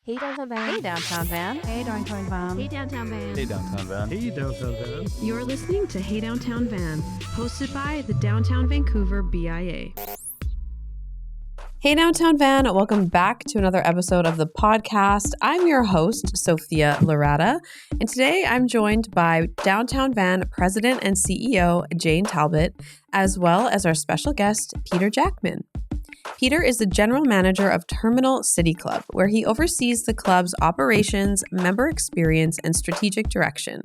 Hey Downtown Van. Hey Downtown Van. Hey Downtown Van. Hey Downtown Van. Hey Downtown Van. Hey Downtown Van. You're listening to Hey Downtown Van, hosted by the Downtown Vancouver BIA. Hey Downtown Van, welcome back to another episode of the podcast. I'm your host, Sofia Laratta, and today I'm joined by Downtown Van President and CEO Jane Talbot, as well as our special guest, Peter Jackman. Peter is the general manager of Terminal City Club, where he oversees the club's operations, member experience, and strategic direction.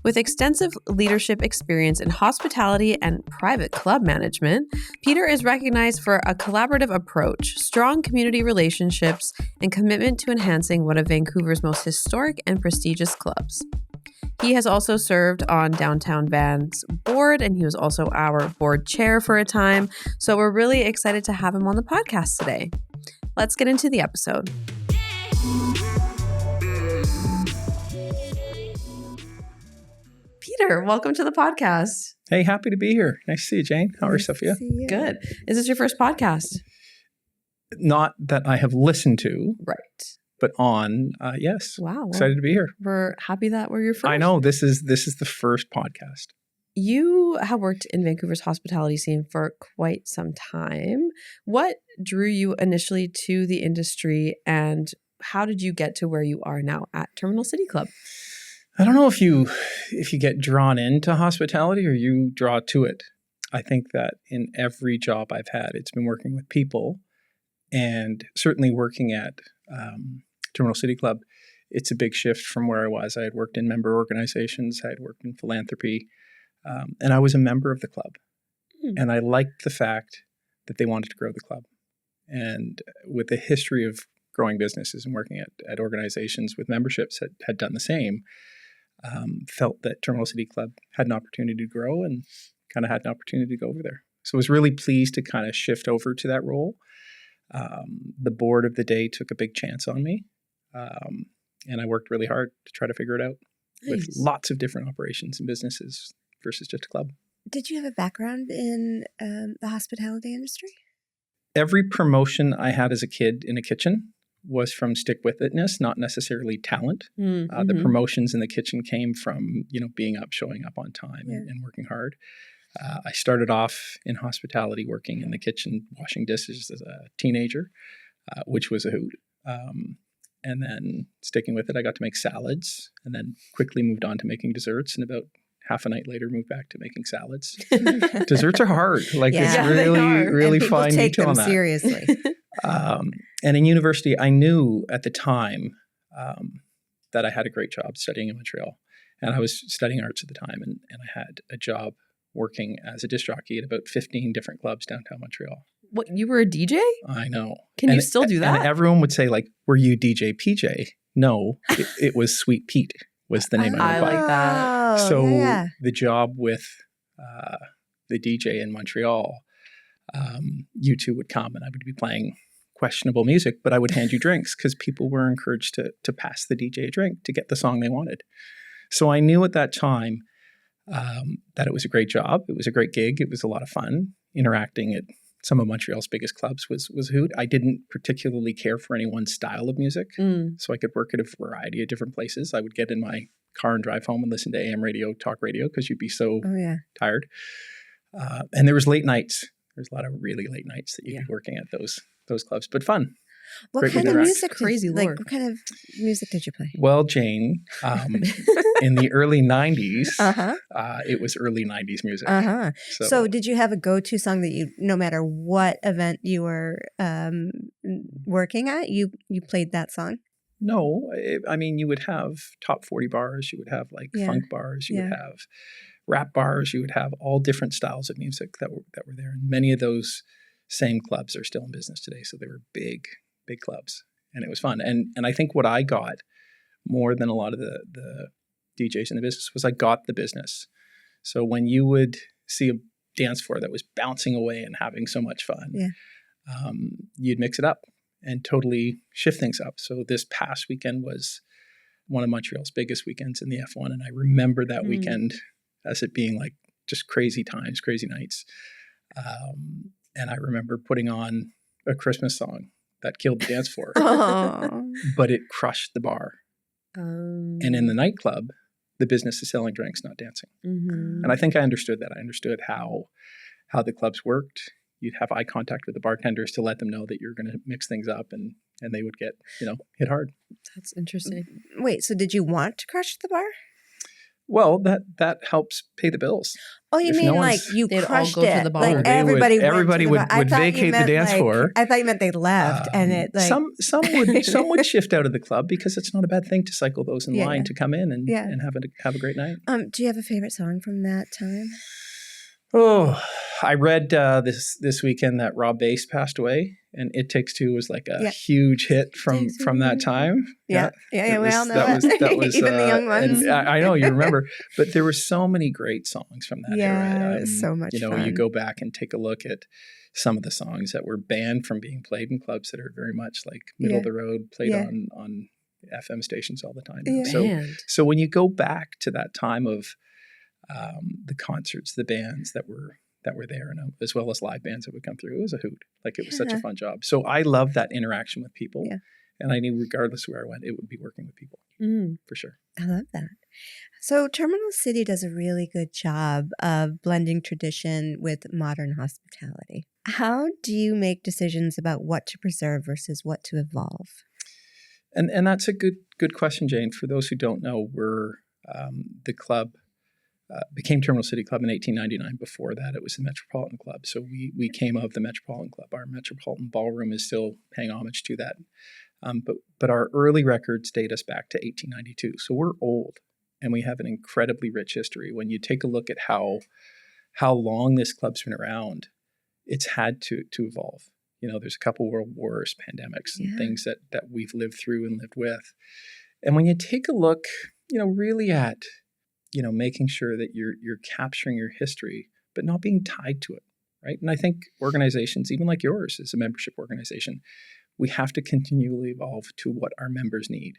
With extensive leadership experience in hospitality and private club management, Peter is recognized for a collaborative approach, strong community relationships, and commitment to enhancing one of Vancouver's most historic and prestigious clubs. He has also served on Downtown Van's board, and he was also our board chair for a time. So we're really excited to have him on the podcast today. Let's get into the episode. Peter, welcome to the podcast. Hey, happy to be here. Nice to see you, Jane. How are you, Sophia? Good. Is this your first podcast? Not that I have listened to, Right. but on, yes. Wow. Well, Excited to be here. we're happy that we're your first. I know this is the first podcast. You have worked in Vancouver's hospitality scene for quite some time. What drew you initially to the industry, and how did you get to where you are now at Terminal City Club? I don't know if you get drawn into hospitality or you draw to it. I think that in every job I've had, it's been working with people, and certainly working at Terminal City Club, it's a big shift from where I was. I had worked in member organizations, I had worked in philanthropy, and I was a member of the club. And I liked the fact that they wanted to grow the club. And with a history of growing businesses and working at organizations with memberships that had done the same, felt that Terminal City Club had an opportunity to grow and kind of had an opportunity to go over there. So I was really pleased to kind of shift over to that role. The board of the day took a big chance on me, and I worked really hard to try to figure it out with lots of different operations and businesses versus just a club. Did you have a background in the hospitality industry? Every promotion I had as a kid in a kitchen was from stick-with-itness, not necessarily talent. The promotions in the kitchen came from, being up, showing up on time and working hard. I started off in hospitality, working in the kitchen, washing dishes as a teenager, which was a hoot. And then sticking with it, I got to make salads, and then quickly moved on to making desserts, and about half a night later moved back to making salads. Desserts are hard. It's really and fine take detail them on that. seriously. And in university, I knew at the time that I had a great job studying in Montreal. And I was studying arts at the time, and I had a job working as a disc jockey at about 15 different clubs downtown Montreal. What, you were a DJ? I know. Can you still do that? And everyone would say, were you DJ PJ? No, it was Sweet Pete was the name of I my club. like that. So yeah. the job with the DJ in Montreal, you two would come and I would be playing questionable music, but I would hand you drinks because people were encouraged to pass the DJ a drink to get the song they wanted. So I knew at that time that it was a great job. It was a great gig. It was a lot of fun. Interacting at some of Montreal's biggest clubs was a hoot. I didn't particularly care for any one style of music, so I could work at a variety of different places. I would get in my car and drive home and listen to AM radio, talk radio, because you'd be so tired. And there was late nights. There's a lot of really late nights that you'd be working at those clubs, but fun. What Great kind of interact. music? Crazy lore. What kind of music did you play? Well, Jane, in the early 90s, it was early 90s music. So did you have a go-to song that you, no matter what event you were working at, you played that song? No, you would have top 40 bars, you would have funk bars, you would have rap bars, you would have all different styles of music that were there. And many of those same clubs are still in business today. So they were big clubs, and it was fun. And I think what I got more than a lot of the DJs in the business was I got the business. So when you would see a dance floor that was bouncing away and having so much fun, you'd mix it up and totally shift things up. So this past weekend was one of Montreal's biggest weekends in the F1. And I remember that weekend as it being just crazy times, crazy nights. And I remember putting on a Christmas song that killed the dance floor. but it crushed the bar. And in the nightclub, the business is selling drinks, not dancing. Mhm. And I think I understood that. I understood how the clubs worked. You'd have eye contact with the bartenders to let them know that you're going to mix things up, and they would get, hit hard. That's interesting. Wait, so did you want to crush the bar? Well, that helps pay the bills. Oh, you If mean no like one's- you They'd all crushed go to it? the bar. Like Oh, they would- everybody went to everybody the would- bar. I would thought you vacate the meant, dance like- floor. I thought you meant they left, and it like some would shift out of the club because it's not a bad thing to cycle those in line to come in and have a great night. Do you have a favorite song from that time? Oh, I read this weekend that Rob Bass passed away, and "It Takes Two" was like a huge hit from that time. Yeah. We all know that was even the young ones. And I know you remember, but there were so many great songs from that era. It was so much fun. You go back and take a look at some of the songs that were banned from being played in clubs that are very much like middle of the road, played on FM stations all the time. Yeah. So when you go back to that time of the concerts, the bands that were there, and as well as live bands that would come through, it was a hoot. Like it was such a fun job. So I love that interaction with people, and I knew regardless of where I went, it would be working with people for sure. I love that. So Terminal City does a really good job of blending tradition with modern hospitality. How do you make decisions about what to preserve versus what to evolve? And that's a good question, Jane. For those who don't know, we're the club became Terminal City Club in 1899. Before that, it was the Metropolitan Club. So we came of the Metropolitan Club. Our Metropolitan Ballroom is still paying homage to that. But our early records date us back to 1892. So we're old, and we have an incredibly rich history. When you take a look at how long this club's been around, it's had to evolve. There's a couple world wars, pandemics, and things that we've lived through and lived with. And when you take a look, really at making sure that you're capturing your history, but not being tied to it, right? And I think organizations, even like yours as a membership organization, we have to continually evolve to what our members need,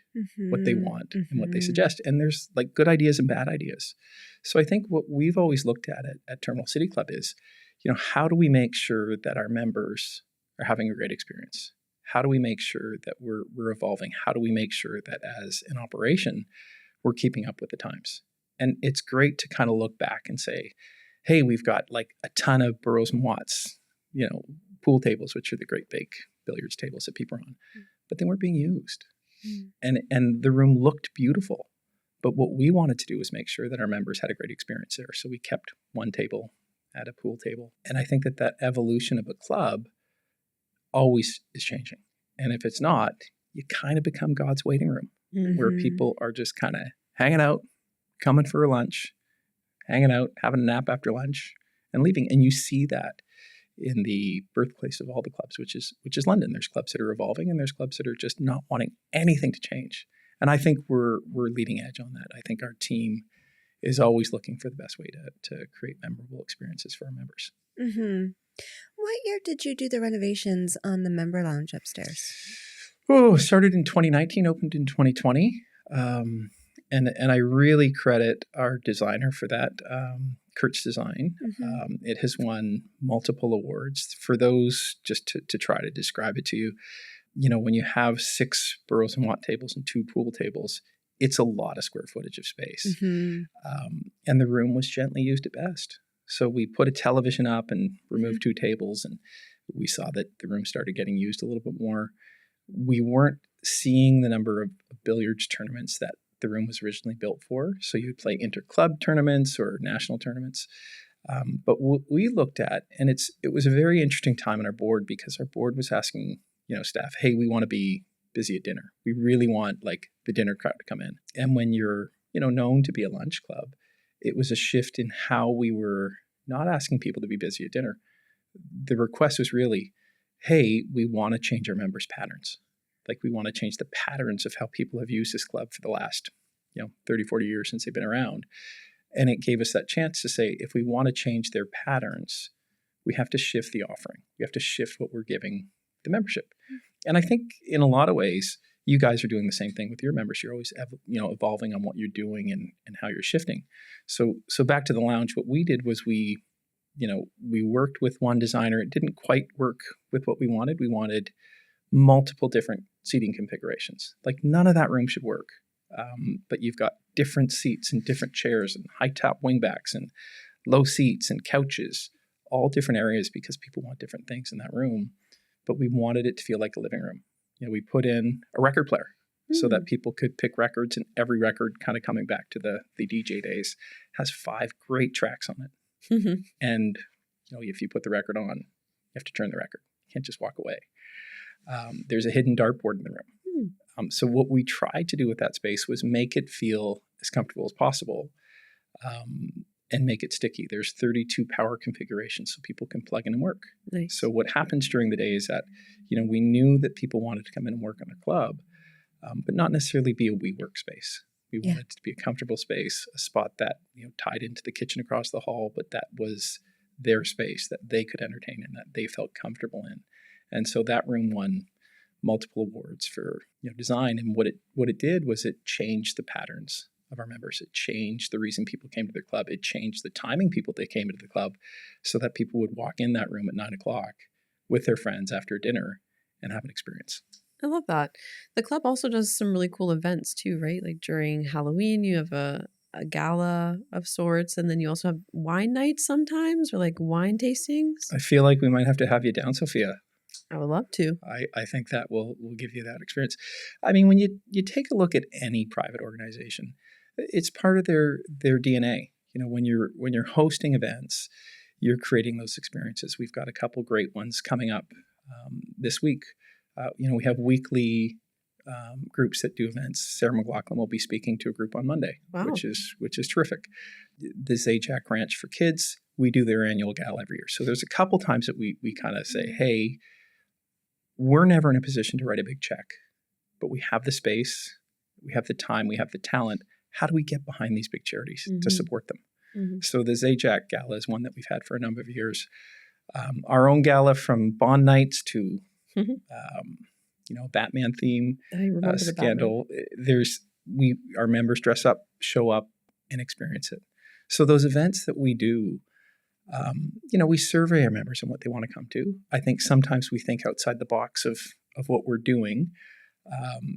what they want, and what they suggest. And there's like good ideas and bad ideas. So I think what we've always looked at Terminal City Club is, how do we make sure that our members are having a great experience? How do we make sure that we're evolving? How do we make sure that as an operation, we're keeping up with the times? And it's great to kind of look back and say, hey, we've got like a ton of Burroughs and Watts, pool tables, which are the great big billiards tables that people are on, but they weren't being used. And the room looked beautiful. But what we wanted to do was make sure that our members had a great experience there. So we kept one table at a pool table. And I think that evolution of a club always is changing. And if it's not, you kind of become God's waiting room, where people are just kind of hanging out, coming for a lunch, hanging out, having a nap after lunch, and leaving. And you see that in the birthplace of all the clubs, which is London. There's clubs that are evolving, and there's clubs that are just not wanting anything to change. And I think we're leading edge on that. I think our team is always looking for the best way to create memorable experiences for our members. What year did you do the renovations on the member lounge upstairs? Oh, started in 2019, opened in 2020. And I really credit our designer for that, Kurt's Design. It has won multiple awards. For those, just to try to describe it to you, when you have 6 Burroughs and Watt tables and 2 pool tables, it's a lot of square footage of space. And the room was gently used at best. So we put a television up and removed 2 tables, and we saw that the room started getting used a little bit more. We weren't seeing the number of billiards tournaments that the room was originally built for. So you'd play inter-club tournaments or national tournaments. But what we looked at, and it was a very interesting time on our board, because our board was asking, staff, hey, we want to be busy at dinner. We really want like the dinner crowd to come in. And when you're, known to be a lunch club, it was a shift in how we were not asking people to be busy at dinner. The request was really, hey, we want to change our members' patterns. Like we want to change the patterns of how people have used this club for the last, 30, 40 years since they've been around. And it gave us that chance to say, if we want to change their patterns, we have to shift the offering. We have to shift what we're giving the membership. And I think in a lot of ways, you guys are doing the same thing with your members. You're always, evolving on what you're doing and how you're shifting. So back to the lounge, what we did was we worked with one designer. It didn't quite work with what we wanted. We wanted multiple different seating configurations. Like none of that room should work. But you've got different seats and different chairs and high top wingbacks and low seats and couches, all different areas because people want different things in that room. But we wanted it to feel like a living room. We put in a record player so that people could pick records, and every record, kind of coming back to the DJ days, has 5 great tracks on it. Mm-hmm. And if you put the record on, you have to turn the record. You can't just walk away. There's a hidden dartboard in the room. So what we tried to do with that space was make it feel as comfortable as possible, and make it sticky. There's 32 power configurations so people can plug in and work. Nice. So what happens during the day is that, we knew that people wanted to come in and work on a club, but not necessarily be a WeWork space. We wanted it to be a comfortable space, a spot that, tied into the kitchen across the hall, but that was their space that they could entertain in, that they felt comfortable in. And so that room won multiple awards for design. And what it did was it changed the patterns of our members. It changed the reason people came to their club. It changed the timing they came into the club, so that people would walk in that room at 9:00 with their friends after dinner and have an experience. I love that. The club also does some really cool events too, right? Like during Halloween, you have a gala of sorts, and then you also have wine nights sometimes, or like wine tastings. I feel like we might have to have you down, Sofia. I would love to. I think that will give you that experience. I mean, when you take a look at any private organization, it's part of their DNA. When you're hosting events, you're creating those experiences. We've got a couple great ones coming up this week. We have weekly groups that do events. Sarah McLaughlin will be speaking to a group on Monday, Wow. which is terrific. The Zajac Ranch for Kids, we do their annual gala every year. So there's a couple times that we kind of say, hey, we're never in a position to write a big check, but we have the space, we have the time, we have the talent. How do we get behind these big charities to support them? Mm-hmm. So the Zajac Gala is one that we've had for a number of years. Our own gala, from Bond nights to Batman theme, I remember the scandal. Our members dress up, show up, and experience it. So those events that we do, we survey our members on what they want to come to. I think sometimes we think outside the box of what we're doing.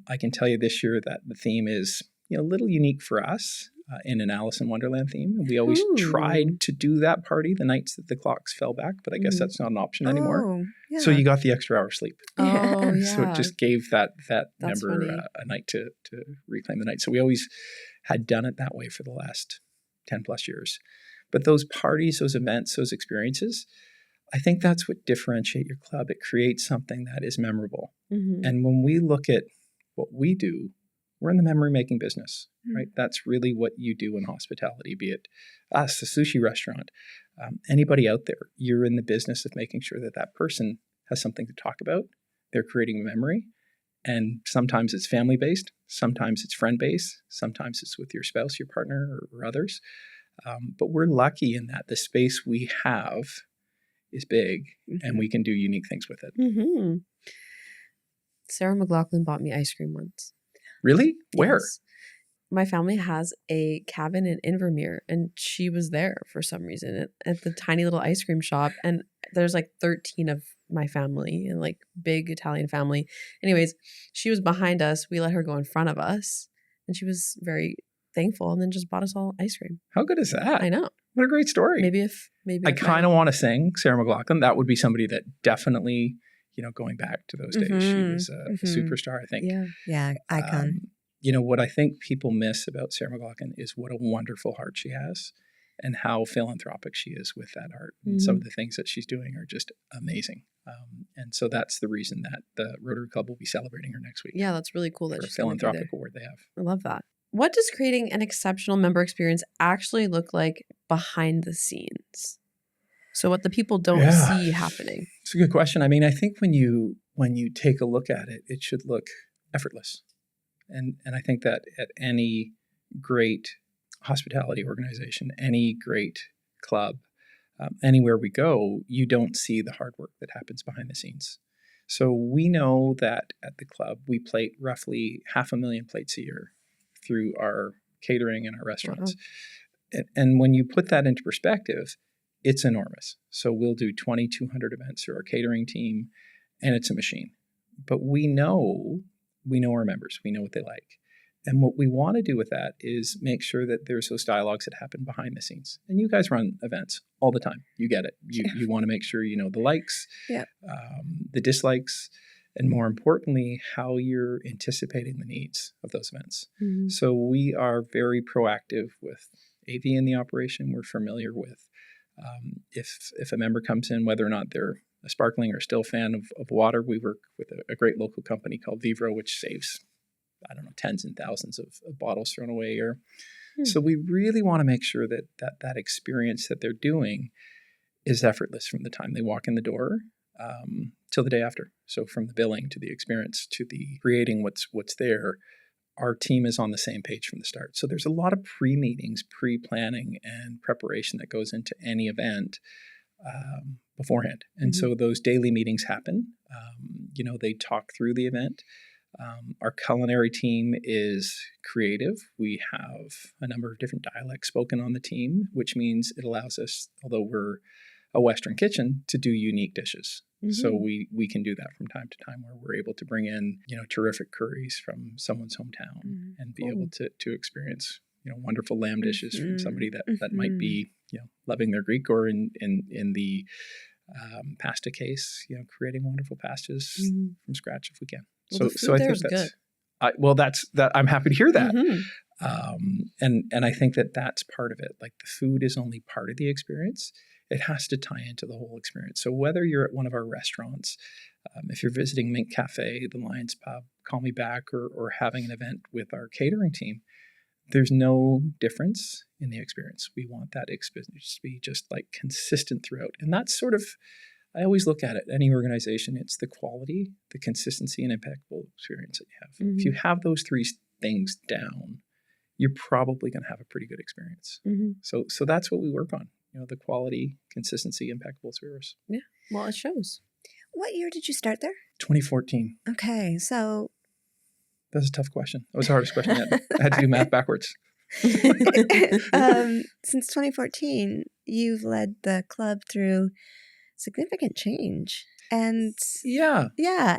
I can tell you this year that the theme is a little unique for us, in an Alice in Wonderland theme. And we always tried to do that party the nights that the clocks fell back, but I guess that's not an option anymore. Oh, yeah. So you got the extra hour sleep. Oh, yeah. So it just gave that That's member funny. a night to reclaim the night. So we always had done it that way for the last 10 plus years. But those parties, those events, those experiences, I think that's what differentiate your club. It creates something that is memorable. Mm-hmm. And when we look at what we do, we're in the memory making business, right? That's really what you do in hospitality, be it us, a sushi restaurant, anybody out there. You're in the business of making sure that person has something to talk about. They're creating a memory. And sometimes it's family-based, sometimes it's friend-based, sometimes it's with your spouse, your partner, or others. But we're lucky in that the space we have is big, and we can do unique things with it. Mm-hmm. Sarah McLaughlin bought me ice cream once. Really? Where? Yes. My family has a cabin in Invermere, and she was there for some reason at the tiny little ice cream shop. And there's like 13 of my family, and like big Italian family. Anyways, she was behind us. We let her go in front of us, and she was very thankful, and then just bought us all ice cream. How good is that? I know. What a great story. Maybe I kind of want to sing Sarah McLaughlin. That would be somebody that definitely, going back to those days, she was a superstar, I think. Yeah. Yeah, icon. What I think people miss about Sarah McLaughlin is what a wonderful heart she has and how philanthropic she is with that heart. And some of the things that she's doing are just amazing. And so that's the reason that the Rotary Club will be celebrating her next week. Yeah, that's really cool. For That a she's gonna be philanthropic there. award they have. I love that. What does creating an exceptional member experience actually look like behind the scenes? So what the people don't see happening. It's a good question. I mean, I think when you take a look at it, it should look effortless. And I think that at any great hospitality organization, any great club, anywhere we go, you don't see the hard work that happens behind the scenes. So we know that at the club, we plate roughly 500,000 plates a year through our catering and our restaurants. Wow. And when you put that into perspective, it's enormous. So we'll do 2,200 events through our catering team, and it's a machine. But we know we know our members, we know what they like. And what we want to do with that is make sure that there's those dialogues that happen behind the scenes. And you guys run events all the time. You get it. You want to make sure you know the likes, the dislikes, and more importantly, how you're anticipating the needs of those events. Mm-hmm. So we are very proactive with AV in the operation. We're familiar with if a member comes in, whether or not they're a sparkling or still fan of water. We work with a great local company called Vivro, which saves, I don't know, tens and thousands of bottles thrown away a year. So we really want to make sure that experience that they're doing is effortless from the time they walk in the door till the day after. So from the billing to the experience to the creating what's there, our team is on the same page from the start. So there's a lot of pre-meetings, pre-planning, and preparation that goes into any event beforehand. And so those daily meetings happen. They talk through the event. Our culinary team is creative. We have a number of different dialects spoken on the team, which means it allows us, although we're a Western kitchen, to do unique dishes. So we can do that from time to time, where we're able to bring in, terrific curries from someone's hometown and be able to experience, wonderful lamb dishes from somebody that might be, loving their Greek, or in the pasta case, creating wonderful pastas from scratch if we can. Well, so I think that's good. I'm happy to hear that. And I think that's part of it. Like, the food is only part of the experience. It has to tie into the whole experience. So whether you're at one of our restaurants, if you're visiting Mink Cafe, the Lions Pub, Call Me Back, or having an event with our catering team, there's no difference in the experience. We want that experience to be just like consistent throughout. And that's sort of, I always look at it, any organization, it's the quality, the consistency, and impeccable experience that you have. If you have those three things down, you're probably going to have a pretty good experience. So that's what we work on. The quality, consistency, impeccable service. Yeah. Well, it shows. What year did you start there? 2014. Okay, so That's a tough question. That was the hardest question yet. I had to do math backwards. since 2014, you've led the club through significant change. And Yeah.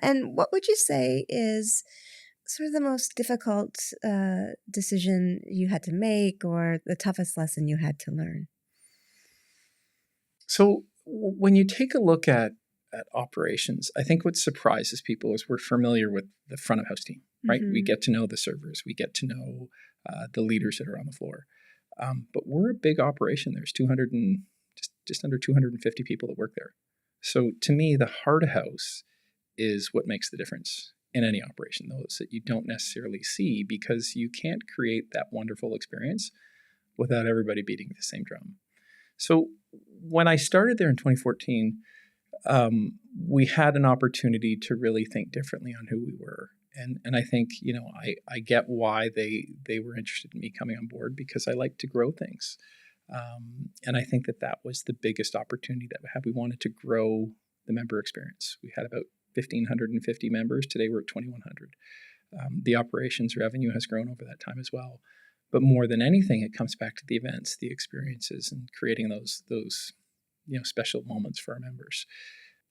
And what would you say is sort of the most difficult decision you had to make, or the toughest lesson you had to learn? So when you take a look at operations, I think what surprises people is we're familiar with the front of house team, right? We get to know the servers. We get to know the leaders that are on the floor. But we're a big operation. There's just under 250 people that work there. So to me, the heart of house is what makes the difference in any operation, those that you don't necessarily see, because you can't create that wonderful experience without everybody beating the same drum. So when I started there in 2014, we had an opportunity to really think differently on who we were. And I think, I get why they were interested in me coming on board, because I like to grow things. And I think that was the biggest opportunity that we had. We wanted to grow the member experience. We had about 1,550 members. Today we're at 2,100. The operations revenue has grown over that time as well. But more than anything, it comes back to the events, the experiences, and creating those special moments for our members.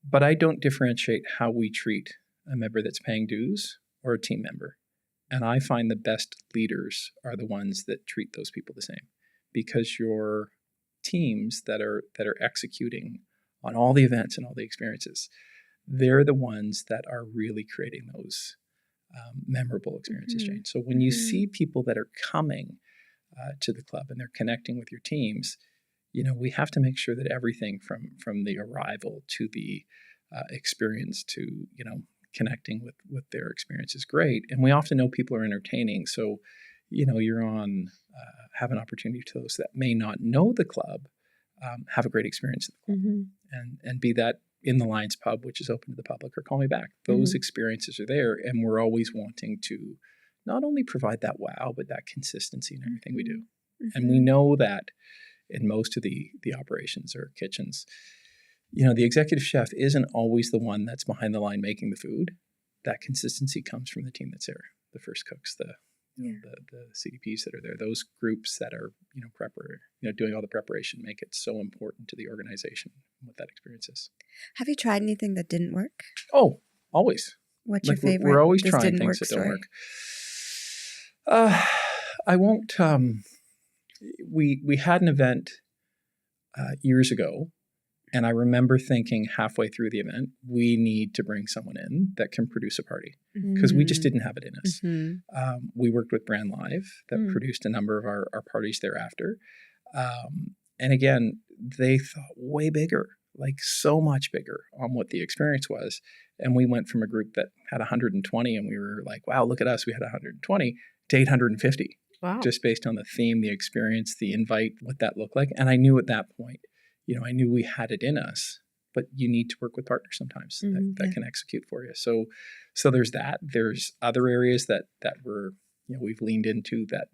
But I don't differentiate how we treat a member that's paying dues or a team member. And I find the best leaders are the ones that treat those people the same, because your teams that are executing on all the events and all the experiences, they're the ones that are really creating those memorable experiences, Jane. So when you see people that are coming to the club and they're connecting with your teams, we have to make sure that everything from the arrival to the experience to, connecting with their experience is great. And we often know people are entertaining. So, you're on, have an opportunity to those that may not know the club, have a great experience at the club. And be that in the Lions Pub, which is open to the public, or Call Me Back. Those experiences are there, and we're always wanting to not only provide that wow, but that consistency in everything we do. And we know that in most of the operations or kitchens, the executive chef isn't always the one that's behind the line making the food. That consistency comes from the team that's there, the first cooks, the CDPs that are there, those groups that are, doing all the preparation, make it so important to the organization and what that experience is. Have you tried anything that didn't work? Oh, always. What's Like your favorite? we're always this trying didn't things work that don't story? work. I won't. We had an event years ago, and I remember thinking halfway through the event, we need to bring someone in that can produce a party because we just didn't have it in us. Mm-hmm. We worked with Brand Live that produced a number of our parties thereafter. And again, they thought way bigger, like so much bigger on what the experience was. And we went from a group that had 120 and we were like, wow, look at us. We had 120 to 850. Wow. Just based on the theme, the experience, the invite, what that looked like. And I knew at that point, I knew we had it in us, but you need to work with partners sometimes that can execute for you. So there's that. There's other areas that we're, we've leaned into that,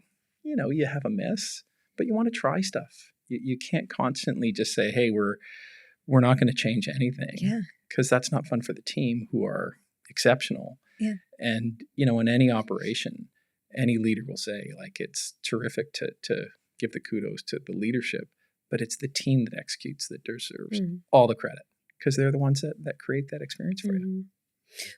you have a miss, but you want to try stuff. You can't constantly just say, hey, we're not going to change anything. Yeah. Because that's not fun for the team who are exceptional. Yeah. And, in any operation, any leader will say, like, it's terrific to give the kudos to the leadership, but it's the team that executes that deserves all the credit because they're the ones that create that experience for you.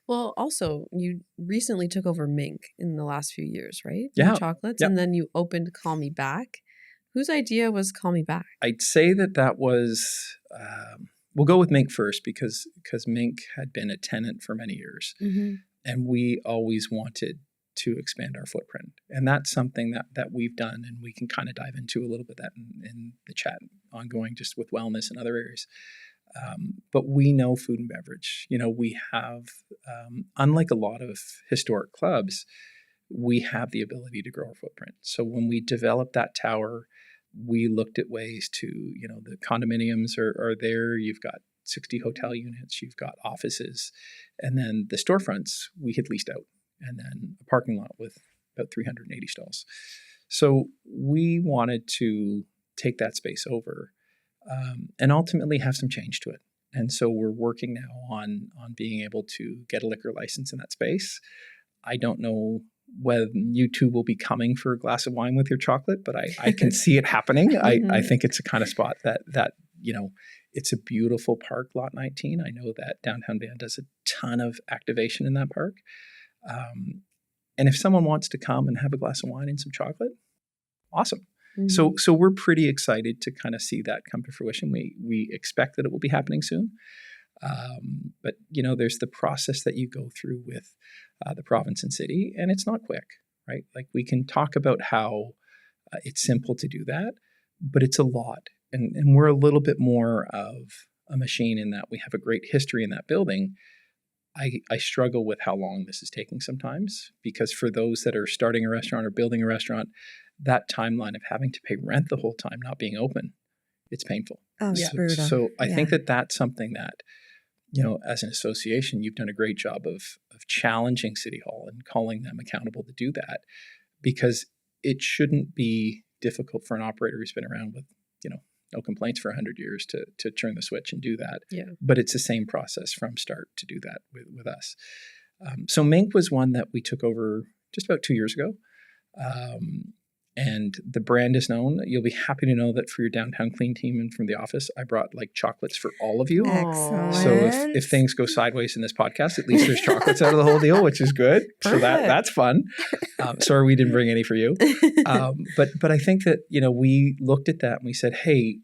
Well, also, you recently took over Mink in the last few years, right? Yeah. Mink Chocolates. Yep. And then you opened Call Me Back. Whose idea was Call Me Back? I'd say that was, we'll go with Mink first because Mink had been a tenant for many years. And we always wanted to expand our footprint. And that's something that we've done, and we can kind of dive into a little bit of that in the chat ongoing, just with wellness and other areas. But we know food and beverage. We have, unlike a lot of historic clubs, we have the ability to grow our footprint. So when we developed that tower, we looked at ways to, the condominiums are there. You've got 60 hotel units, you've got offices, and then the storefronts we had leased out, and then a parking lot with about 380 stalls. So we wanted to take that space over and ultimately have some change to it. And so we're working now on being able to get a liquor license in that space. I don't know whether you two will be coming for a glass of wine with your chocolate, but I can see it happening. I think it's a kind of spot that it's a beautiful park, Lot 19. I know that Downtown Van does a ton of activation in that park. And if someone wants to come and have a glass of wine and some chocolate, awesome. So we're pretty excited to kind of see that come to fruition. We expect that it will be happening soon. But, there's the process that you go through with the province and city, and it's not quick, right? Like we can talk about how it's simple to do that, but it's a lot. And we're a little bit more of a machine in that we have a great history in that building. I struggle with how long this is taking sometimes, because for those that are starting a restaurant or building a restaurant, that timeline of having to pay rent the whole time not being open, it's painful. Oh, it's brutal. So I think that's something that, as an association, you've done a great job of challenging City Hall and calling them accountable to do that, because it shouldn't be difficult for an operator who's been around with, no complaints for 100 years to turn the switch and do that. Yeah. But it's the same process from start to do that with us. So Mink was one that we took over just about 2 years ago. And the brand is known. You'll be happy to know that for your downtown clean team and from the office, I brought like chocolates for all of you. Excellent. So if things go sideways in this podcast, at least there's chocolates out of the whole deal, which is good. So that's fun. Sorry we didn't bring any for you. But I think that, we looked at that and we said, hey,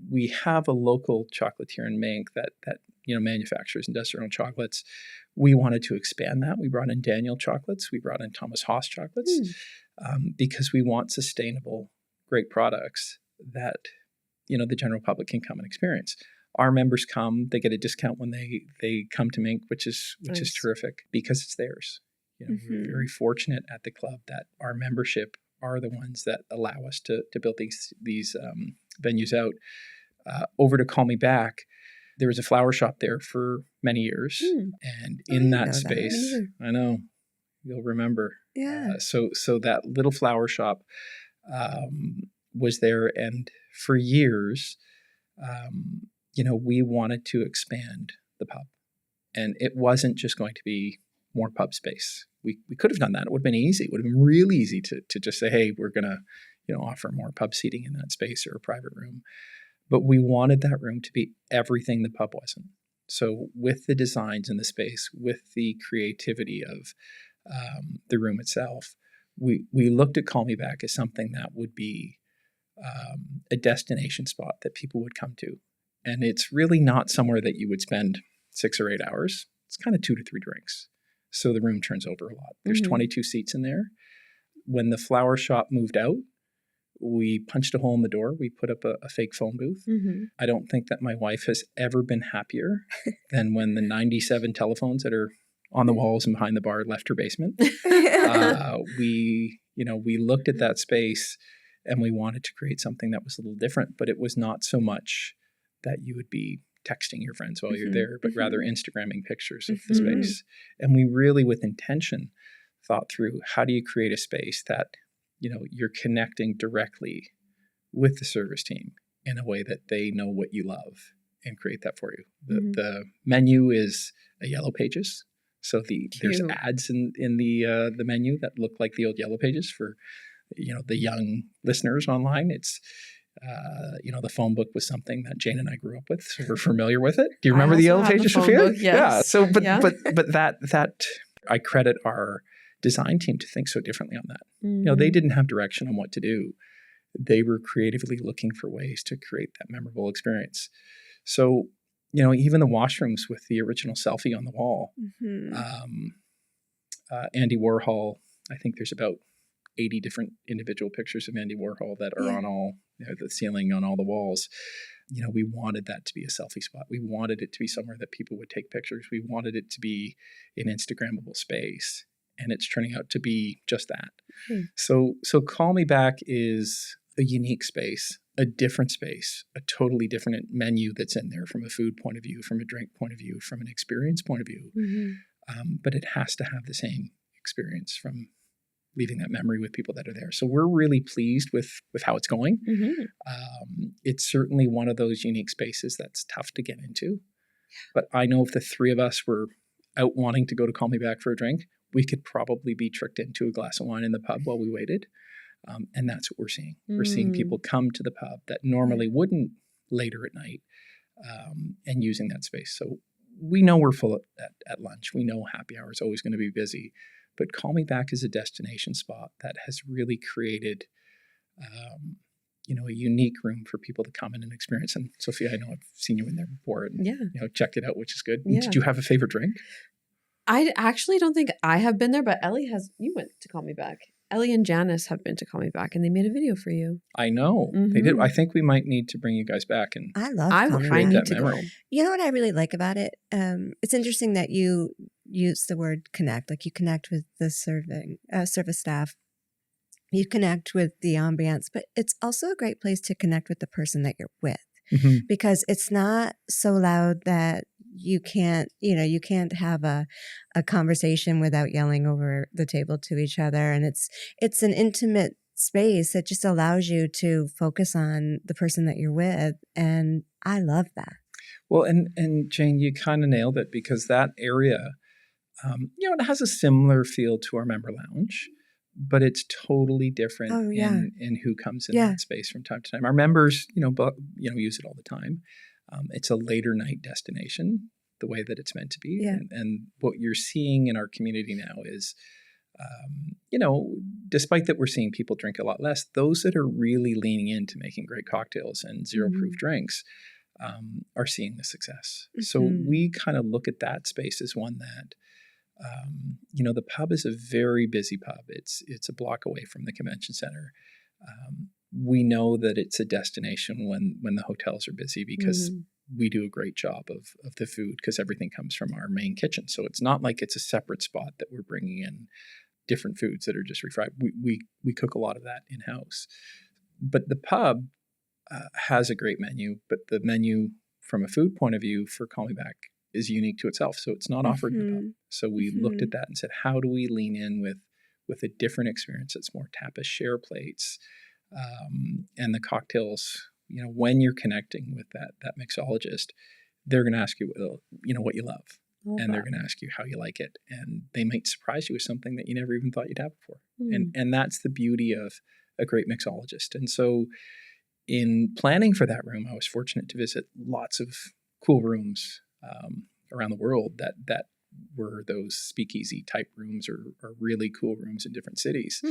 we have a local chocolatier in Mink that manufactures and does their own chocolates. We wanted to expand that. We brought in Daniel Chocolates. We brought in Thomas Haas Chocolates. Because we want sustainable, great products that, the general public can come and experience. Our members come, they get a discount when they come to Mink, which is terrific because it's theirs. We're very fortunate at the club that our membership are the ones that allow us to build these venues out. Over to Call Me Back, there was a flower shop there for many years. And in that space, I know, you'll remember. Yeah. So that little flower shop was there, and for years, we wanted to expand the pub, and it wasn't just going to be more pub space. We could have done that. It would have been easy. It would have been really easy to just say, hey, we're gonna offer more pub seating in that space or a private room, but we wanted that room to be everything the pub wasn't. So with the designs in the space, with the creativity of the room itself, we looked at Call Me Back as something that would be a destination spot that people would come to. And it's really not somewhere that you would spend 6 or 8 hours. It's kind of 2 to 3 drinks. So the room turns over a lot. There's 22 seats in there. When the flower shop moved out, we punched a hole in the door. We put up a fake phone booth. I don't think that my wife has ever been happier than when the 97 telephones that are on the walls and behind the bar left her basement. We looked at that space and we wanted to create something that was a little different, but it was not so much that you would be texting your friends while you're there, but rather Instagramming pictures of the space. And we really, with intention, thought through how do you create a space that you're connecting directly with the service team in a way that they know what you love and create that for you. The menu is a Yellow Pages. So there's ads in the menu that look like the old Yellow Pages for the young listeners online. It's the phone book was something that Jane and I grew up with, so we're familiar with it. Do you remember the Yellow Pages, Sofia? Yes. Yeah. So, but that I credit our design team to think so differently on that. They didn't have direction on what to do. They were creatively looking for ways to create that memorable experience. So, even the washrooms with the original selfie on the wall, Andy Warhol, I think there's about 80 different individual pictures of Andy Warhol that are on all the ceiling, on all the walls. We wanted that to be a selfie spot. We wanted it to be somewhere that people would take pictures. We wanted it to be an Instagrammable space. And it's turning out to be just that. So Call Me Back is a unique space, a different space, a totally different menu that's in there from a food point of view, from a drink point of view, from an experience point of view. But it has to have the same experience from leaving that memory with people that are there. So we're really pleased with how it's going. It's certainly one of those unique spaces that's tough to get into. But I know if the three of us were out wanting to go to Call Me Back for a drink, we could probably be tricked into a glass of wine in the pub while we waited. And that's what we're seeing. We're seeing people come to the pub that normally wouldn't later at night and using that space. So we know we're full at lunch. We know happy hour is always going to be busy. But Call Me Back is a destination spot that has really created a unique room for people to come in and experience. And Sofia, I know I've seen you in there before and checked it out, which is good. Yeah. Did you have a favorite drink? I actually don't think I have been there, but Ellie has. You went to Call Me Back. Ellie and Janice have been to Call Me Back, and they made a video for you. I know. They did. I think we might need to bring you guys back. And I love Call Me Back. That memory. You know what I really like about it? It's interesting that you use the word connect. Like you connect with the service staff. You connect with the ambiance, but it's also a great place to connect with the person that you're with. Because it's not so loud that you can't have a conversation without yelling over the table to each other. And it's an intimate space that just allows you to focus on the person that you're with. And I love that. Well, and Jane, you kind of nailed it because that area, it has a similar feel to our member lounge. But it's totally different in who comes in that space from time to time. Our members, use it all the time. It's a later night destination, the way that it's meant to be. Yeah. And what you're seeing in our community now is, despite that we're seeing people drink a lot less, those that are really leaning into making great cocktails and zero-proof drinks are seeing the success. So we kind of look at that space as one that, the pub is a very busy pub. It's a block away from the convention center. We know that it's a destination when the hotels are busy because we do a great job of the food because everything comes from our main kitchen. So it's not like it's a separate spot that we're bringing in different foods that are just refried. We cook a lot of that in-house. But the pub has a great menu, but the menu from a food point of view for Call Me Back is unique to itself. So it's not offered in the pub. So we looked at that and said, how do we lean in with a different experience that's more tapas, share plates, and the cocktails. When you're connecting with that mixologist, they're going to ask you, what you love. And they're going to ask you how you like it. And they might surprise you with something that you never even thought you'd have before. And that's the beauty of a great mixologist. And so in planning for that room, I was fortunate to visit lots of cool rooms around the world that were those speakeasy type rooms or really cool rooms in different cities.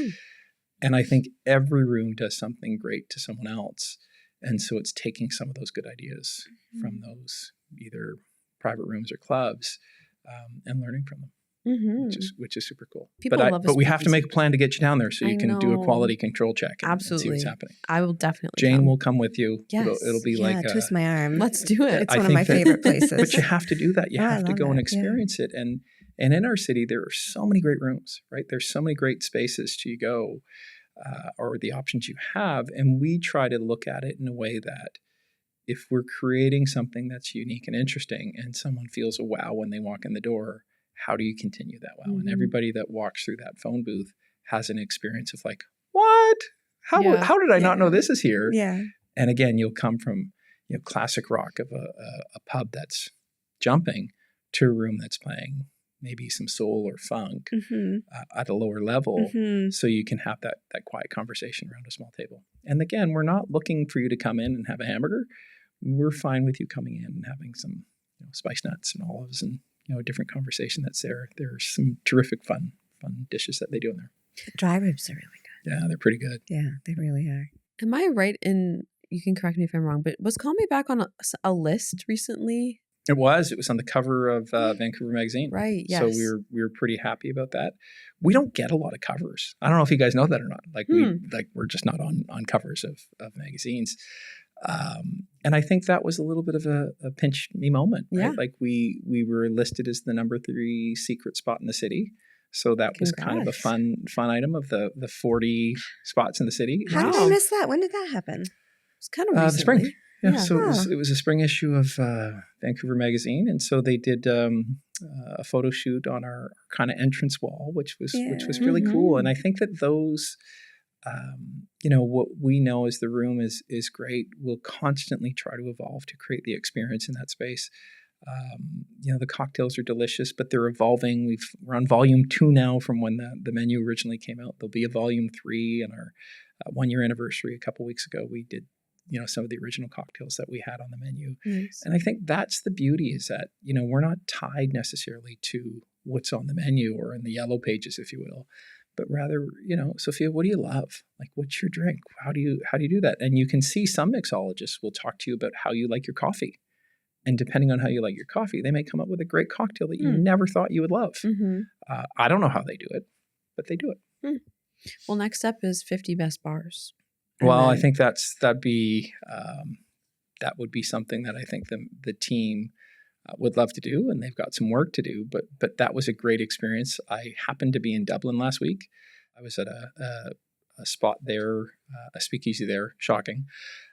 And I think every room does something great to someone else. And so it's taking some of those good ideas from those either private rooms or clubs and learning from them. Which is super cool. People love a but we have to speakeasy. make a plan to get you down there so you I can do a know. quality control check and see Absolutely. what's happening. I will definitely Jane come. will come with you. Yes. It'll be Yeah, like twist my arm. Let's do it. It's I one of my think that- favorite places. But you have to do that. You Oh, I have to love go and it. Yeah. experience it. And in our city, there are so many great rooms, right? There's so many great spaces to go or the options you have. And we try to look at it in a way that if we're creating something that's unique and interesting and someone feels a wow when they walk in the door, how do you continue that wow? And everybody that walks through that phone booth has an experience of like, what? How did I not know this is here? Yeah. And again, you'll come from classic rock of a pub that's jumping to a room that's playing maybe some soul or funk at a lower level, so you can have that quiet conversation around a small table. And again, we're not looking for you to come in and have a hamburger. We're fine with you coming in and having some spice nuts and olives and a different conversation that's there. There's some terrific fun dishes that they do in there. The dry ribs are really good. Yeah, they're pretty good. Yeah, they really are. Am I right in, you can correct me if I'm wrong, but was Call Me Back on a list recently? It was on the cover of Vancouver magazine. Right, yes. So we were pretty happy about that. We don't get a lot of covers. I don't know if you guys know that or not. Like we're just not on covers of magazines. And I think that was a little bit of a pinch me moment, right? Yeah. Like we were listed as the number 3 secret spot in the city. So that was kind of a fun item of the 40 spots in the city. How did I miss that? When did that happen? It's kind of recently. The spring. Yeah. So Oh. it was a spring issue of Vancouver magazine. And so they did a photo shoot on our kind of entrance wall, which was really cool. And I think that those what we know as the room is great. We'll constantly try to evolve to create the experience in that space. The cocktails are delicious, but they're evolving. We're on volume 2 now from when the menu originally came out. There'll be a volume 3 and our 1-year anniversary a couple weeks ago. We did, some of the original cocktails that we had on the menu. Nice. And I think that's the beauty is that, we're not tied necessarily to what's on the menu or in the yellow pages, if you will. But rather, Sofia, what do you love? Like, what's your drink? How do you do that? And you can see some mixologists will talk to you about how you like your coffee. And depending on how you like your coffee, they may come up with a great cocktail that you never thought you would love. I don't know how they do it, but they do it. Well, next up is 50 best bars. Well, I think that would be something that I think the team would love to do, and they've got some work to do. But that was a great experience. I happened to be in Dublin last week. I was at a spot there, a speakeasy there, shocking,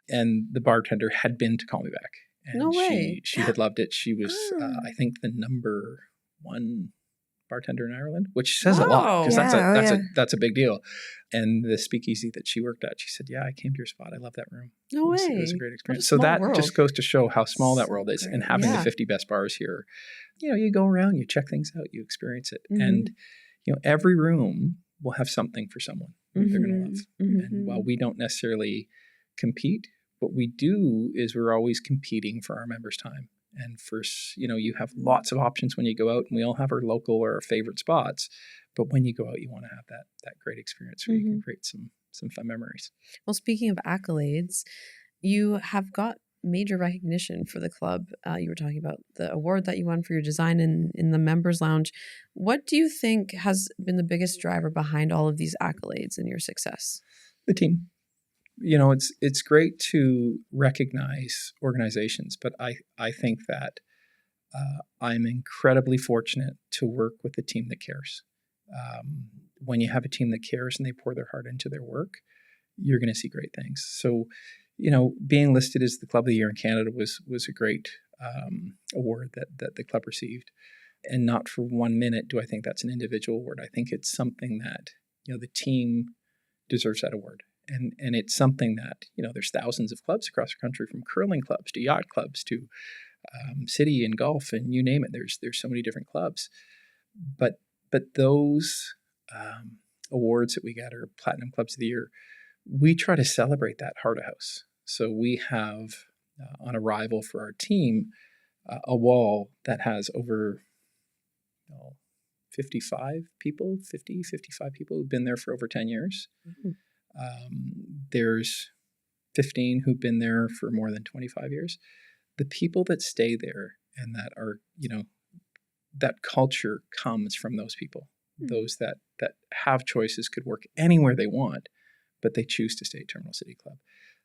and the bartender had been to Call Me Back, and No way. she had loved it. She was, I think, the number 1 bartender in Ireland, which says a lot because Yeah, that's a big deal. And the speakeasy that she worked at, she said, "Yeah, I came to your spot. I love that room. No way. It was a great experience." What a So that small just world. goes to show how small that world is. great. And having Yeah. the 50 best bars here, you go around, you check things out, you experience it, Mhm. and every room will have something for someone that they're going to love. Mhm. And while we don't necessarily compete, what we do is we're always competing for our members' time. And first, you have lots of options when you go out, and we all have our local or our favorite spots. But when you go out, you want to have that great experience where you can create some fun memories. Well, speaking of accolades, you have got major recognition for the club. You were talking about the award that you won for your design in the members lounge. What do you think has been the biggest driver behind all of these accolades and your success? The team. It's great to recognize organizations, but I think that I'm incredibly fortunate to work with a team that cares. When you have a team that cares and they pour their heart into their work, you're going to see great things. So, being listed as the Club of the Year in Canada was a great award that the club received. And not for 1 minute do I think that's an individual award. I think it's something that, the team deserves that award. And it's something that, there's thousands of clubs across the country, from curling clubs to yacht clubs to city and golf, and you name it. There's so many different clubs. But those awards that we get are Platinum Clubs of the Year. We try to celebrate that heart of house. So we have on arrival for our team a wall that has over 55 people, 55 people who've been there for over 10 years. There's 15 who've been there for more than 25 years. The people that stay there and that are, that culture comes from those people. Those that have choices, could work anywhere they want, but they choose to stay at Terminal City Club.